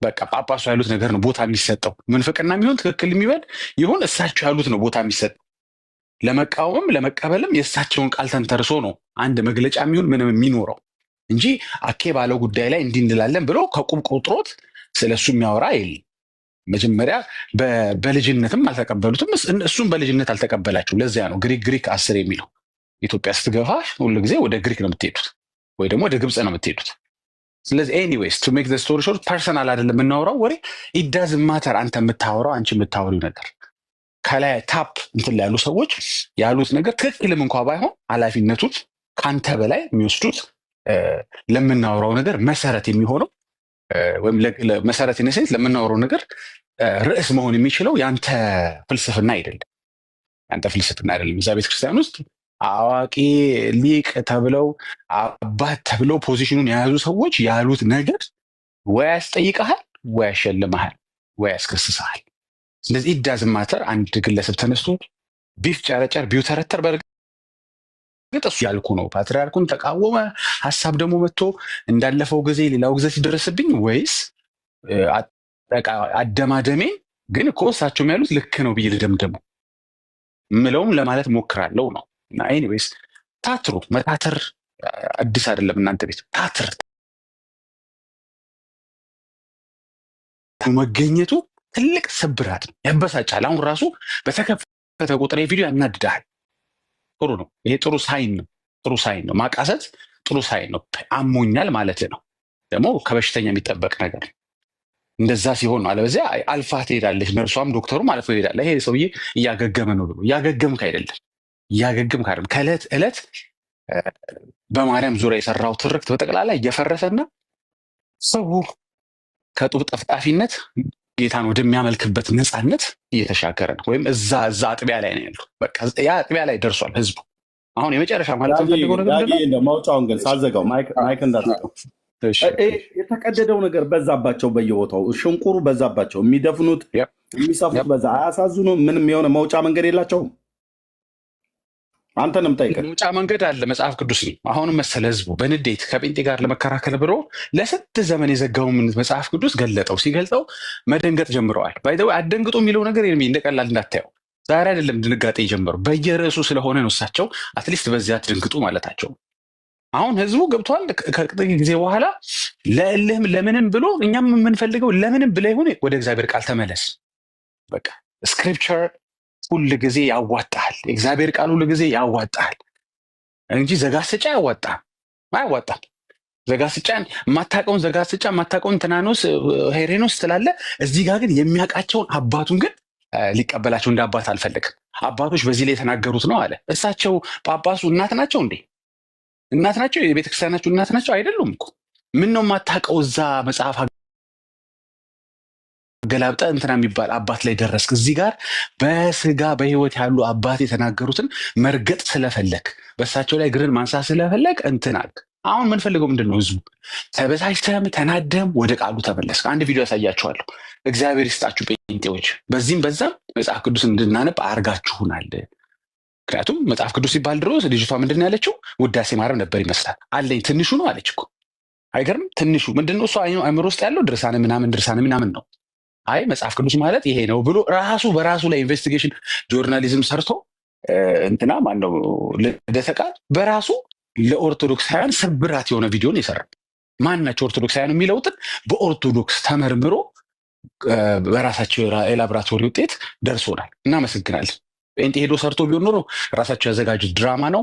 በቃ ጳጳሱ ያሉት ነገር ነው ቦታ የሚሰጠው። ምንፍቅና የሚሆን ትክክል የሚበል ይሁን እሳቸው ያሉት ነው ቦታ የሚሰጠው። ለመቃወምም ለመቀበልም የእሳቸውን ቃል ተንተርሶ ነው አንድ መግለጫ የሚሆን ምንም የሚኖረው እንጂ አኬ ባለው ጉዳይ ላይ እንዲህ እንላለን ብሎ ከቁም ቆጥሮት ስለሱ የሚያወራ የለም። መጀመሪያ በልጅነትም አልተቀበሉትም። እሱም በልጅነት አልተቀበላቸው። ለዚያ ነው ግሪክ 10 የሚለው። ኢትዮጵያ ስትገፋ ሁሉ ጊዜ ወደ ግሪክ ነው የምትሄዱት ወይ ደግሞ ወደ ግብፅ ነው የምትሄዱት። ስለዚህ ኤኒዌይስ ቱ ሜክ ዘ ስቶሪ ሾርት ፐርሰናል አይደለም የምናወራው ወሬ። ኢት ዳዝንት ማተር አንተ የምታወራው አንቺ የምታወሪው ነገር ከላይ ታፕ እንትን ያሉ ሰዎች ያሉት ነገር ትክክልም እንኳ ባይሆን ኃላፊነቱን ከአንተ በላይ የሚወስዱት ለምናወራው ነገር መሰረት የሚሆነው ወይም መሰረት ይነሰት ለምናወራው ነገር ርዕስ መሆን የሚችለው ያንተ ፍልስፍና አይደለም። ያንተ ፍልስፍና አይደለም። እዛ ቤተክርስቲያን ውስጥ አዋቂ ሊቅ ተብለው አባት ተብለው ፖዚሽኑን የያዙ ሰዎች ያሉት ነገር ወይ ያስጠይቀሃል፣ ወይ ያሸልመሃል፣ ወይ ያስከስሰሃል። ስለዚህ ኢት ዳዝንት ማተር አንድ ግለሰብ ተነስቶ ቢፍ ጨረጨር ቢውተረተር በእርግጥ እሱ ያልኩ ነው ፓትርያርኩን ተቃወመ ሀሳብ ደግሞ መጥቶ እንዳለፈው ጊዜ ሌላው ጊዜ ሲደረስብኝ ወይስ አደማደሜ ግን እኮ እሳቸውም ያሉት ልክ ነው ብዬ ልደምደሙ ምለውም ለማለት ሞክራለሁ ነው። እና ኤኒዌይስ ታትሩ መታተር አዲስ አይደለም። እናንተ ቤት ታትር መገኘቱ ትልቅ ስብራት ነው፣ ያበሳጫል። አሁን ራሱ በተከፈተ ቁጥር ቪዲዮ ያናድዳል። ጥሩ ነው፣ ይሄ ጥሩ ሳይን ነው። ጥሩ ሳይን ነው። ማቃሰት ጥሩ ሳይን ነው። አሞኛል ማለት ነው ደግሞ ከበሽተኛ የሚጠበቅ ነገር ነው። እንደዛ ሲሆን ነው። አለበዚያ አልፋ ትሄዳለች፣ ነርሷም ዶክተሩም አልፎ ይሄዳል። ይሄ ሰውዬ እያገገመ ነው ብሎ እያገገምክ አይደለም፣ እያገገምክ አይደለም። ከዕለት ዕለት በማርያም ዙሪያ የሰራው ትርክት በጠቅላላ እየፈረሰና ሰው ከጡብ ጠፍጣፊነት ጌታን ወደሚያመልክበት ነፃነት እየተሻገረ ነው። ወይም እዛ አጥቢያ ላይ ነው ያለው። በቃ ያ አጥቢያ ላይ ደርሷል ህዝቡ። አሁን የመጨረሻ ማለት ፈልገው ነገር ማውጫውን ግን ሳዘጋው ማይክ እንዳትነው የተቀደደው ነገር በዛባቸው፣ በየቦታው ሽንቁሩ በዛባቸው፣ የሚደፍኑት የሚሰፉት በዛ። አያሳዝኑ? ምንም የሆነ መውጫ መንገድ የላቸውም። አንተንም ጠይቀህ መውጫ መንገድ አለ መጽሐፍ ቅዱስ ነው። አሁንም መሰለ ህዝቡ በንዴት ከጴንጤ ጋር ለመከራከል ብሎ ለስንት ዘመን የዘጋውን መጽሐፍ ቅዱስ ገለጠው። ሲገልጠው መደንገጥ ጀምረዋል። ባይ ዘ ወይ አደንግጡ የሚለው ነገር እንደቀላል እንዳታየው። ዛሬ አይደለም ድንጋጤ ጀመሩ፣ በየርዕሱ ስለሆነ ነው። እሳቸው አትሊስት በዚያ አትደንግጡ ማለታቸው። አሁን ህዝቡ ገብቷል። ከጥቂት ጊዜ በኋላ ለእልህም ለምንም ብሎ እኛም የምንፈልገው ለምንም ብለ ይሁን ወደ እግዚአብሔር ቃል ተመለስ። በቃ ስክሪፕቸር ሁል ጊዜ ያዋጣል። የእግዚአብሔር ቃል ሁል ጊዜ ያዋጣል እንጂ ዘጋስጫ አያዋጣም። ዘጋስጫን የማታውቀውን ዘጋስጫ የማታውቀውን ትናኖስ ሄሬኖስ ትላለ። እዚህ ጋር ግን የሚያውቃቸውን አባቱን ግን ሊቀበላቸው እንደ አባት አልፈለግም። አባቶች በዚህ ላይ የተናገሩት ነው አለ። እሳቸው ጳጳሱ እናት ናቸው እንዴ? እናት ናቸው? የቤተክርስቲያናቸው እናት ናቸው? አይደሉም እኮ። ምን ነው የማታውቀው? እዛ መጽሐፍ ገላብጠ እንትና የሚባል አባት ላይ ደረስክ። እዚህ ጋር በስጋ በህይወት ያሉ አባት የተናገሩትን መርገጥ ስለፈለግ፣ በእሳቸው ላይ ግርን ማንሳት ስለፈለግ እንትናል። አሁን ምንፈልገው ምንድን ነው? ህዝቡ ተበሳጭተም ተናደም ወደ ቃሉ ተመለስክ። አንድ ቪዲዮ ያሳያችኋለሁ። እግዚአብሔር ይስጣችሁ ጴንጤዎች፣ በዚህም በዛም መጽሐፍ ቅዱስ እንድናነብ አርጋችሁናል። ምክንያቱም መጽሐፍ ቅዱስ ሲባል ድሮ ልጅቷ ምንድን ነው ያለችው? ውዳሴ ማርያም ነበር ይመስላል። አለኝ ትንሹ ነው አለች እኮ። አይገርም? ትንሹ ምንድነው? እሱ አእምሮ ውስጥ ያለው ድርሳነ ምናምን ነው። አይ መጽሐፍ ቅዱስ ማለት ይሄ ነው ብሎ ራሱ በራሱ ላይ ኢንቨስቲጌሽን ጆርናሊዝም ሰርቶ እንትና ማነው ልደተ ቃል በራሱ ለኦርቶዶክሳውያን ስብራት የሆነ ቪዲዮን የሰራ ማን ናቸው ኦርቶዶክሳውያን የሚለውትን በኦርቶዶክስ ተመርምሮ በራሳቸው የላብራቶሪ ውጤት ደርሶናል። እናመሰግናለን። ጴንጤ ሄዶ ሰርቶ ቢሆን ኖሮ ራሳቸው ያዘጋጁት ድራማ ነው።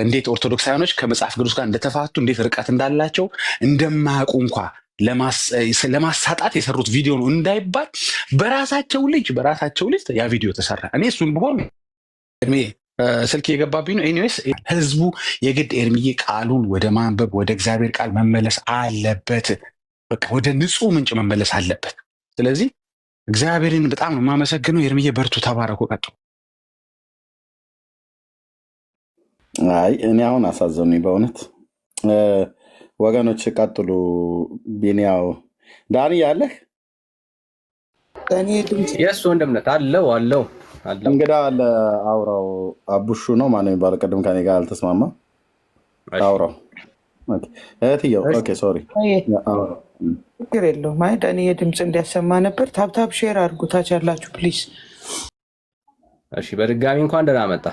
እንዴት ኦርቶዶክሳውያኖች ከመጽሐፍ ቅዱስ ጋር እንደተፋቱ፣ እንዴት ርቀት እንዳላቸው እንደማያውቁ እንኳ ለማሳጣት የሰሩት ቪዲዮ ነው እንዳይባል በራሳቸው ልጅ ያ ቪዲዮ ተሰራ። እኔ እሱን ብሆን እድሜ ስልክ የገባብኝ ነው። ኤኒዌይስ ህዝቡ የግድ ኤርሚዬ ቃሉን ወደ ማንበብ ወደ እግዚአብሔር ቃል መመለስ አለበት። በቃ ወደ ንጹህ ምንጭ መመለስ አለበት። ስለዚህ እግዚአብሔርን በጣም ነው የማመሰግነው። ኤርሚዬ በርቱ፣ ተባረኩ፣ ቀጥሉ። አይ እኔ አሁን አሳዘኑኝ በእውነት ወገኖች፣ ቀጥሉ። ቢኒያው ዳኒ ያለህ የእሱ ወንድምነት አለው እንግዳ አለ። አውራው አቡሹ ነው ማነው የሚባለው? ቅድም ከኔ ጋር አልተስማማ። አውራው እህትየው ሶሪ ችግር የለውም። አይ ዳኒ የድምፅ እንዲያሰማ ነበር። ታብታብ ሼር አድርጉ ታች ያላችሁ ፕሊዝ። እሺ በድጋሚ እንኳን ደህና መጣ።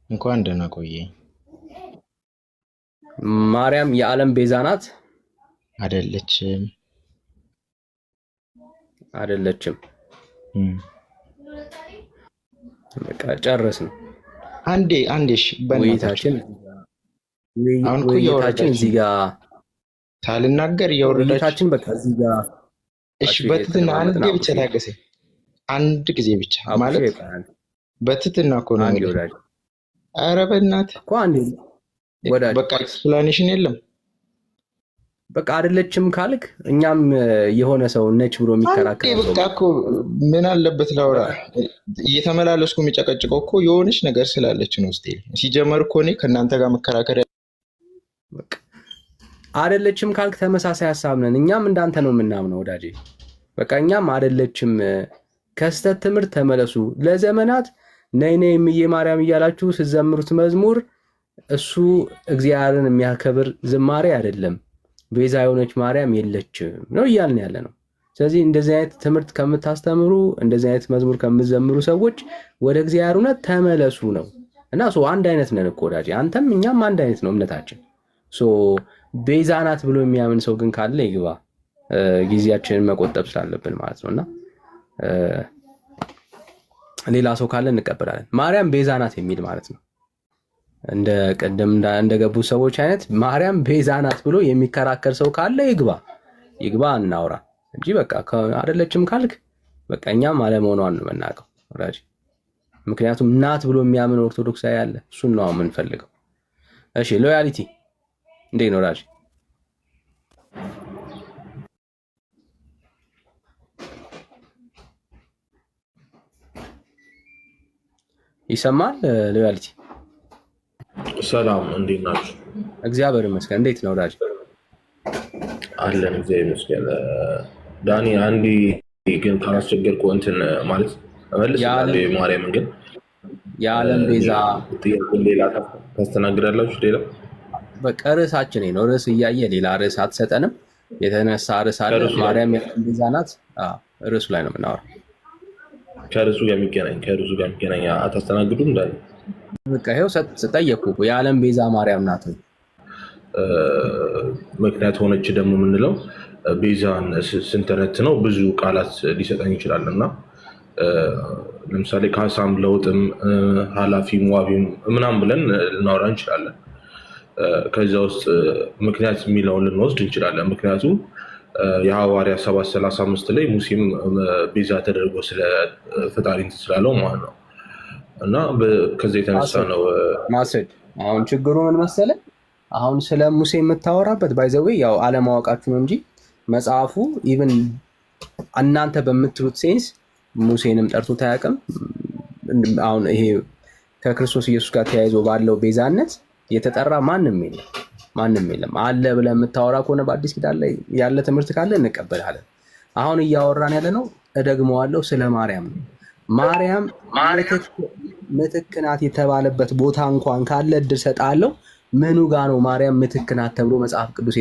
እንኳን ደህና ቆየ። ማርያም የዓለም ቤዛ ናት? አይደለችም። በቃ ጨረስን። አንዴ ውይይታችን እዚህ ጋር ሳልናገር እያወረዳችሁ በቃ እዚህ ጋር እሺ፣ በትትና አንድ ጊዜ ብቻ ታገሰኝ። አንድ ጊዜ ብቻ ማለት በትትና እኮ ነው። ኧረ በእናትህ እኮ አንዴ ወዳጅ በቃ ኤክስፕላኔሽን የለም። በቃ አይደለችም ካልክ እኛም የሆነ ሰው ነች ብሎ የሚከራከር በቃ እኮ ምን አለበት ላውራ። እየተመላለስኩ የሚጨቀጭቀው እኮ የሆነች ነገር ስላለች ነው ውስጤ። ሲጀመር እኮ እኔ ከእናንተ ጋር መከራከር አይደለችም ካልክ ተመሳሳይ ሀሳብ ነን። እኛም እንዳንተ ነው የምናምነው ወዳጄ። በቃ እኛም አይደለችም፣ ከስተት ትምህርት ተመለሱ። ለዘመናት ነይ ነይ እምዬ ማርያም እያላችሁ ስትዘምሩት መዝሙር እሱ እግዚአብሔርን የሚያከብር ዝማሬ አይደለም። ቤዛ የሆነች ማርያም የለችም ነው እያልን ያለ ነው። ስለዚህ እንደዚህ አይነት ትምህርት ከምታስተምሩ፣ እንደዚህ አይነት መዝሙር ከምትዘምሩ ሰዎች ወደ እግዚአብሔር እውነት ተመለሱ ነው እና አንድ አይነት ነን እኮ ወዳጄ። አንተም እኛም አንድ አይነት ነው እምነታችን። ቤዛ ናት ብሎ የሚያምን ሰው ግን ካለ ይግባ። ጊዜያችንን መቆጠብ ስላለብን ማለት ነው እና ሌላ ሰው ካለ እንቀበላለን። ማርያም ቤዛ ናት የሚል ማለት ነው እንደ ቀደም እንደገቡ ሰዎች አይነት ማርያም ቤዛ ናት ብሎ የሚከራከር ሰው ካለ ይግባ እናውራ እንጂ በቃ አይደለችም ካልክ በቃ እኛም አለመሆኗን ነው የምናውቀው ወዳጅ። ምክንያቱም ናት ብሎ የሚያምን ኦርቶዶክሳዊ ያለ እሱን ነው የምንፈልገው። እሺ ሎያሊቲ እንዴት ነው ወዳጅ? ይሰማል ሎያሊቲ? ሰላም እንዴት ናችሁ? እግዚአብሔር ይመስገን። እንዴት ነው ወዳጅ? አለን እግዚአብሔር ይመስገን። ዳኒ አንዴ ግን ካላስቸገርኩ እንትን ማለት እመልሳለሁ። የማርያምን ግን የዓለም ቤዛ ሌላ ታስተናግዳላችሁ? ሌላ በቃ ርዕሳችን ነው። ርዕስ እያየ ሌላ ርዕስ አትሰጠንም። የተነሳ ርዕስ አለ። ማርያም የዓለም ቤዛ ናት። ርዕሱ ላይ ነው የምናወራው። ከርዕሱ ጋር የሚገናኝ አታስተናግዱም? እንዳለ በቃ ይኸው ጠየቅኩ። የዓለም ቤዛ ማርያም ናት። ምክንያት ሆነች ደግሞ የምንለው ቤዛን ስንተረት ነው ብዙ ቃላት ሊሰጠን ይችላል እና ለምሳሌ ካሳም ለውጥም ኃላፊም ዋቢም ምናምን ብለን ልናወራ እንችላለን። ከዚያ ውስጥ ምክንያት የሚለውን ልንወስድ እንችላለን። ምክንያቱም የሐዋርያ 7:35 ላይ ሙሴም ቤዛ ተደርጎ ስለ ፈጣሪ እንትን ስላለው ማለት ነው እና ከዚ የተነሳ ነው ማስድ። አሁን ችግሩ ምን መሰለህ? አሁን ስለ ሙሴ የምታወራበት ባይዘዌ ያው አለማወቃችሁ ነው እንጂ መጽሐፉ ኢቭን እናንተ በምትሉት ሴንስ ሙሴንም ጠርቶት አያውቅም። አሁን ይሄ ከክርስቶስ ኢየሱስ ጋር ተያይዞ ባለው ቤዛነት የተጠራ ማንም የለም። አለ ብለህ የምታወራ ከሆነ በአዲስ ኪዳን ላይ ያለ ትምህርት ካለ እንቀበላለን። አሁን እያወራን ያለ ነው፣ እደግመዋለሁ፣ ስለ ማርያም ነው። ማርያም ምትክ ናት የተባለበት ቦታ እንኳን ካለ እድል ሰጣለሁ። ምኑ ጋ ነው ማርያም ምትክ ናት ተብሎ መጽሐፍ ቅዱስ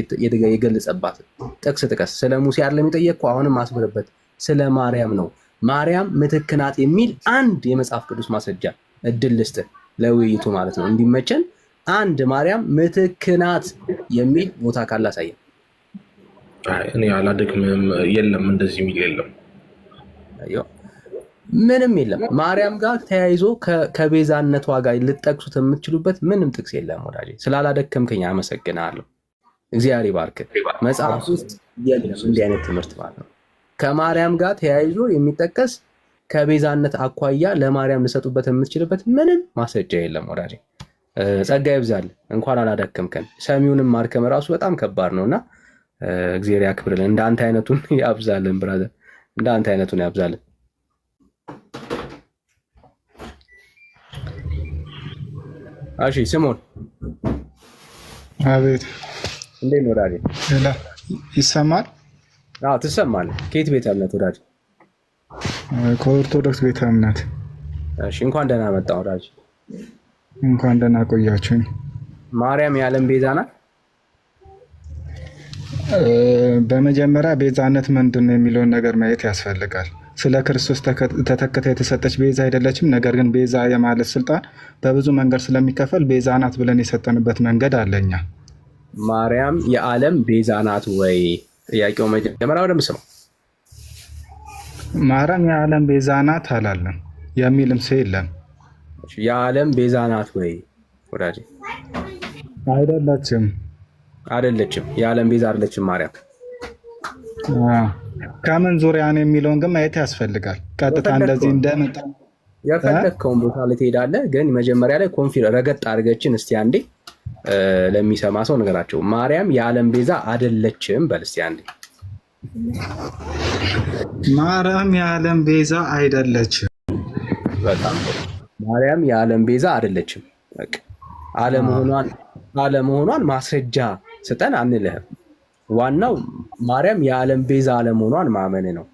የገለጸባት? ጥቅስ ጥቀስ። ስለ ሙሴ አይደለም የጠየቅኩህ፣ አሁንም አስብርበት። ስለ ማርያም ነው። ማርያም ምትክ ናት የሚል አንድ የመጽሐፍ ቅዱስ ማስረጃ እድል ልስጥህ ለውይይቱ ማለት ነው እንዲመቸን። አንድ ማርያም ምትክ ናት የሚል ቦታ ካለ አሳየን። እኔ አላደግምም። የለም እንደዚህ የሚል የለም፣ ምንም የለም። ማርያም ጋር ተያይዞ ከቤዛነቷ ጋር ልጠቅሱት የምትችሉበት ምንም ጥቅስ የለም ወዳጄ። ስላላደከምከኝ አመሰግናለሁ። እግዚአብሔር ይባርክ። መጽሐፍ ውስጥ የለም እንዲህ አይነት ትምህርት ማለት ነው። ከማርያም ጋር ተያይዞ የሚጠቀስ ከቤዛነት አኳያ ለማርያም ልሰጡበት የምትችልበት ምንም ማስረጃ የለም ወዳጄ። ጸጋ ይብዛል። እንኳን አላደከምከን። ሰሚውንም ማርከም ራሱ በጣም ከባድ ነውና እግዚአብሔር ያክብርልን። እንዳንተ አይነቱን ያብዛልን ብራዘር፣ እንዳንተ አይነቱን ያብዛልን። እሺ ስሞን አቤት፣ እንዴት ነው ወዳጄ? ይሰማል? አዎ ትሰማለህ። ከየት ቤተ እምነት ወዳጄ? ከኦርቶዶክስ ቤተ እምነት። እሺ እንኳን ደህና መጣ ወዳጄ። እንኳን ደህና ቆያችሁኝ። ማርያም የዓለም ቤዛ ናት? በመጀመሪያ ቤዛነት ምንድን ነው የሚለውን ነገር ማየት ያስፈልጋል። ስለ ክርስቶስ ተተክታ የተሰጠች ቤዛ አይደለችም። ነገር ግን ቤዛ የማለት ስልጣን በብዙ መንገድ ስለሚከፈል ቤዛ ናት ብለን የሰጠንበት መንገድ አለኛ። ማርያም የዓለም ቤዛ ናት ወይ? ጥያቄው መጀመሪያ ወደ ምስለው ማርያም የዓለም ቤዛ ናት አላለም፣ የሚልም ሰው የለም። የዓለም ቤዛ ናት ወይ ወዳጄ? አይደለችም። አይደለችም። የዓለም ቤዛ አይደለችም ማርያም። ከምን ዙሪያ ነው የሚለውን ግን ማየት ያስፈልጋል። ቀጥታ እንደዚህ እንደመጣ የፈለግከውን ቦታ ላይ ትሄዳለህ። ግን መጀመሪያ ላይ ረገጥ አድርገችን እስቲ አንዴ ለሚሰማ ሰው ነገራቸው። ማርያም የዓለም ቤዛ አይደለችም በል እስቲ አንዴ። ማርያም የዓለም ቤዛ አይደለችም። በጣም ማርያም የዓለም ቤዛ አይደለችም። በቃ አለመሆኗን ማስረጃ ስጠን አንልህም። ዋናው ማርያም የዓለም ቤዛ አለመሆኗን ማመን ነው።